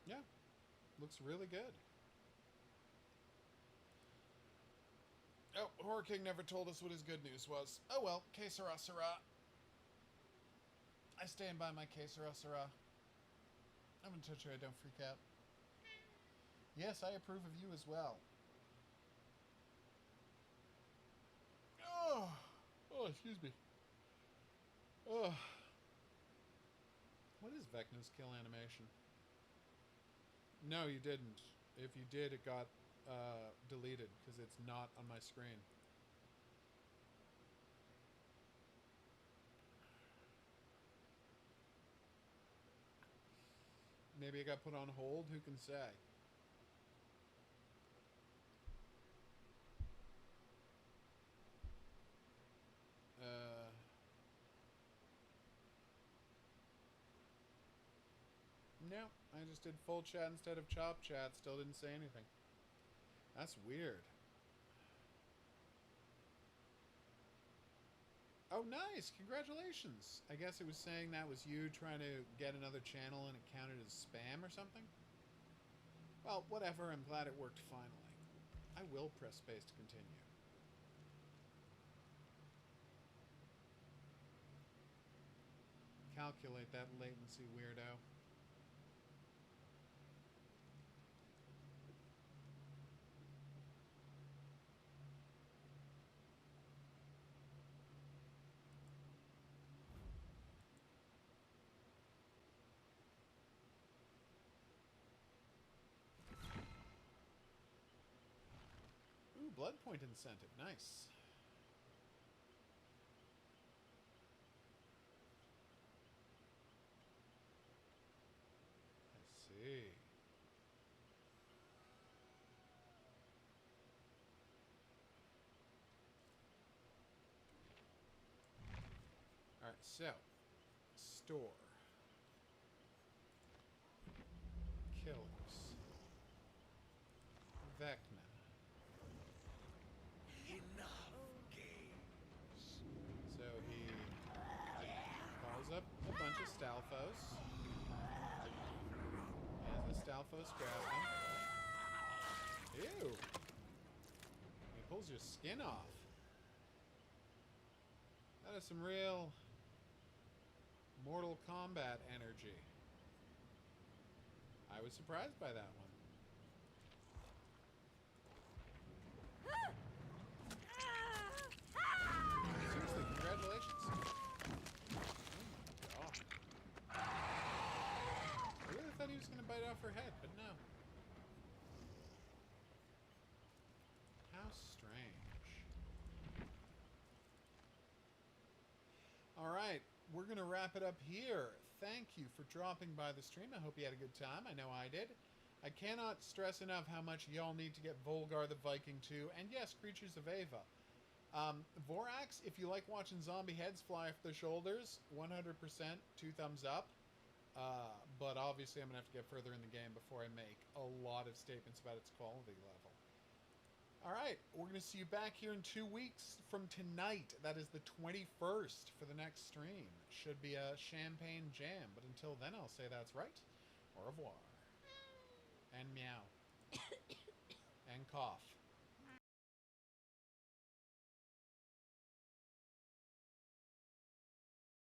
Yeah. Looks really good. Oh, Horror King never told us what his good news was. Oh well, que sera, sera. I stand by my que sera, sera. I'm gonna touch you, I don't freak out. Yes, I approve of you as well. Oh, excuse me. Oh. What is Vecna's kill animation? No, you didn't. If you did, it got deleted because it's not on my screen. Maybe it got put on hold, who can say? No, I just did full chat instead of chop chat. Still didn't say anything. That's weird. Oh, nice! Congratulations! I guess it was saying that was you trying to get another channel and it counted as spam or something? Well, whatever. I'm glad it worked finally. I will press space to continue. Calculate that latency, weirdo. Ooh, blood point incentive. Nice. I see. Alright, so. Store. Killers. Vecna. Enough games. So he calls up a bunch of Stalfos. As the Stalfos grab them. Ew! He pulls your skin off. That is some real Mortal Kombat energy. I was surprised by that one. Seriously, congratulations. Oh my god. I really thought he was going to bite off her head, but no. How strange. Alright, we're going to wrap it up here. Thank you for dropping by the stream. I hope you had a good time. I know I did. I cannot stress enough how much y'all need to get Volgarr the Viking 2. And yes, Creatures of Ava. Vorax, if you like watching zombie heads fly off their shoulders, 100%, 2 thumbs up. But but obviously I'm going to have to get further in the game before I make a lot of statements about its quality level. Alright, we're going to see you back here in 2 weeks from tonight. That is the 21st for the next stream. Should be a champagne jam, but until then I'll say that's right. Au revoir. And meow. And cough.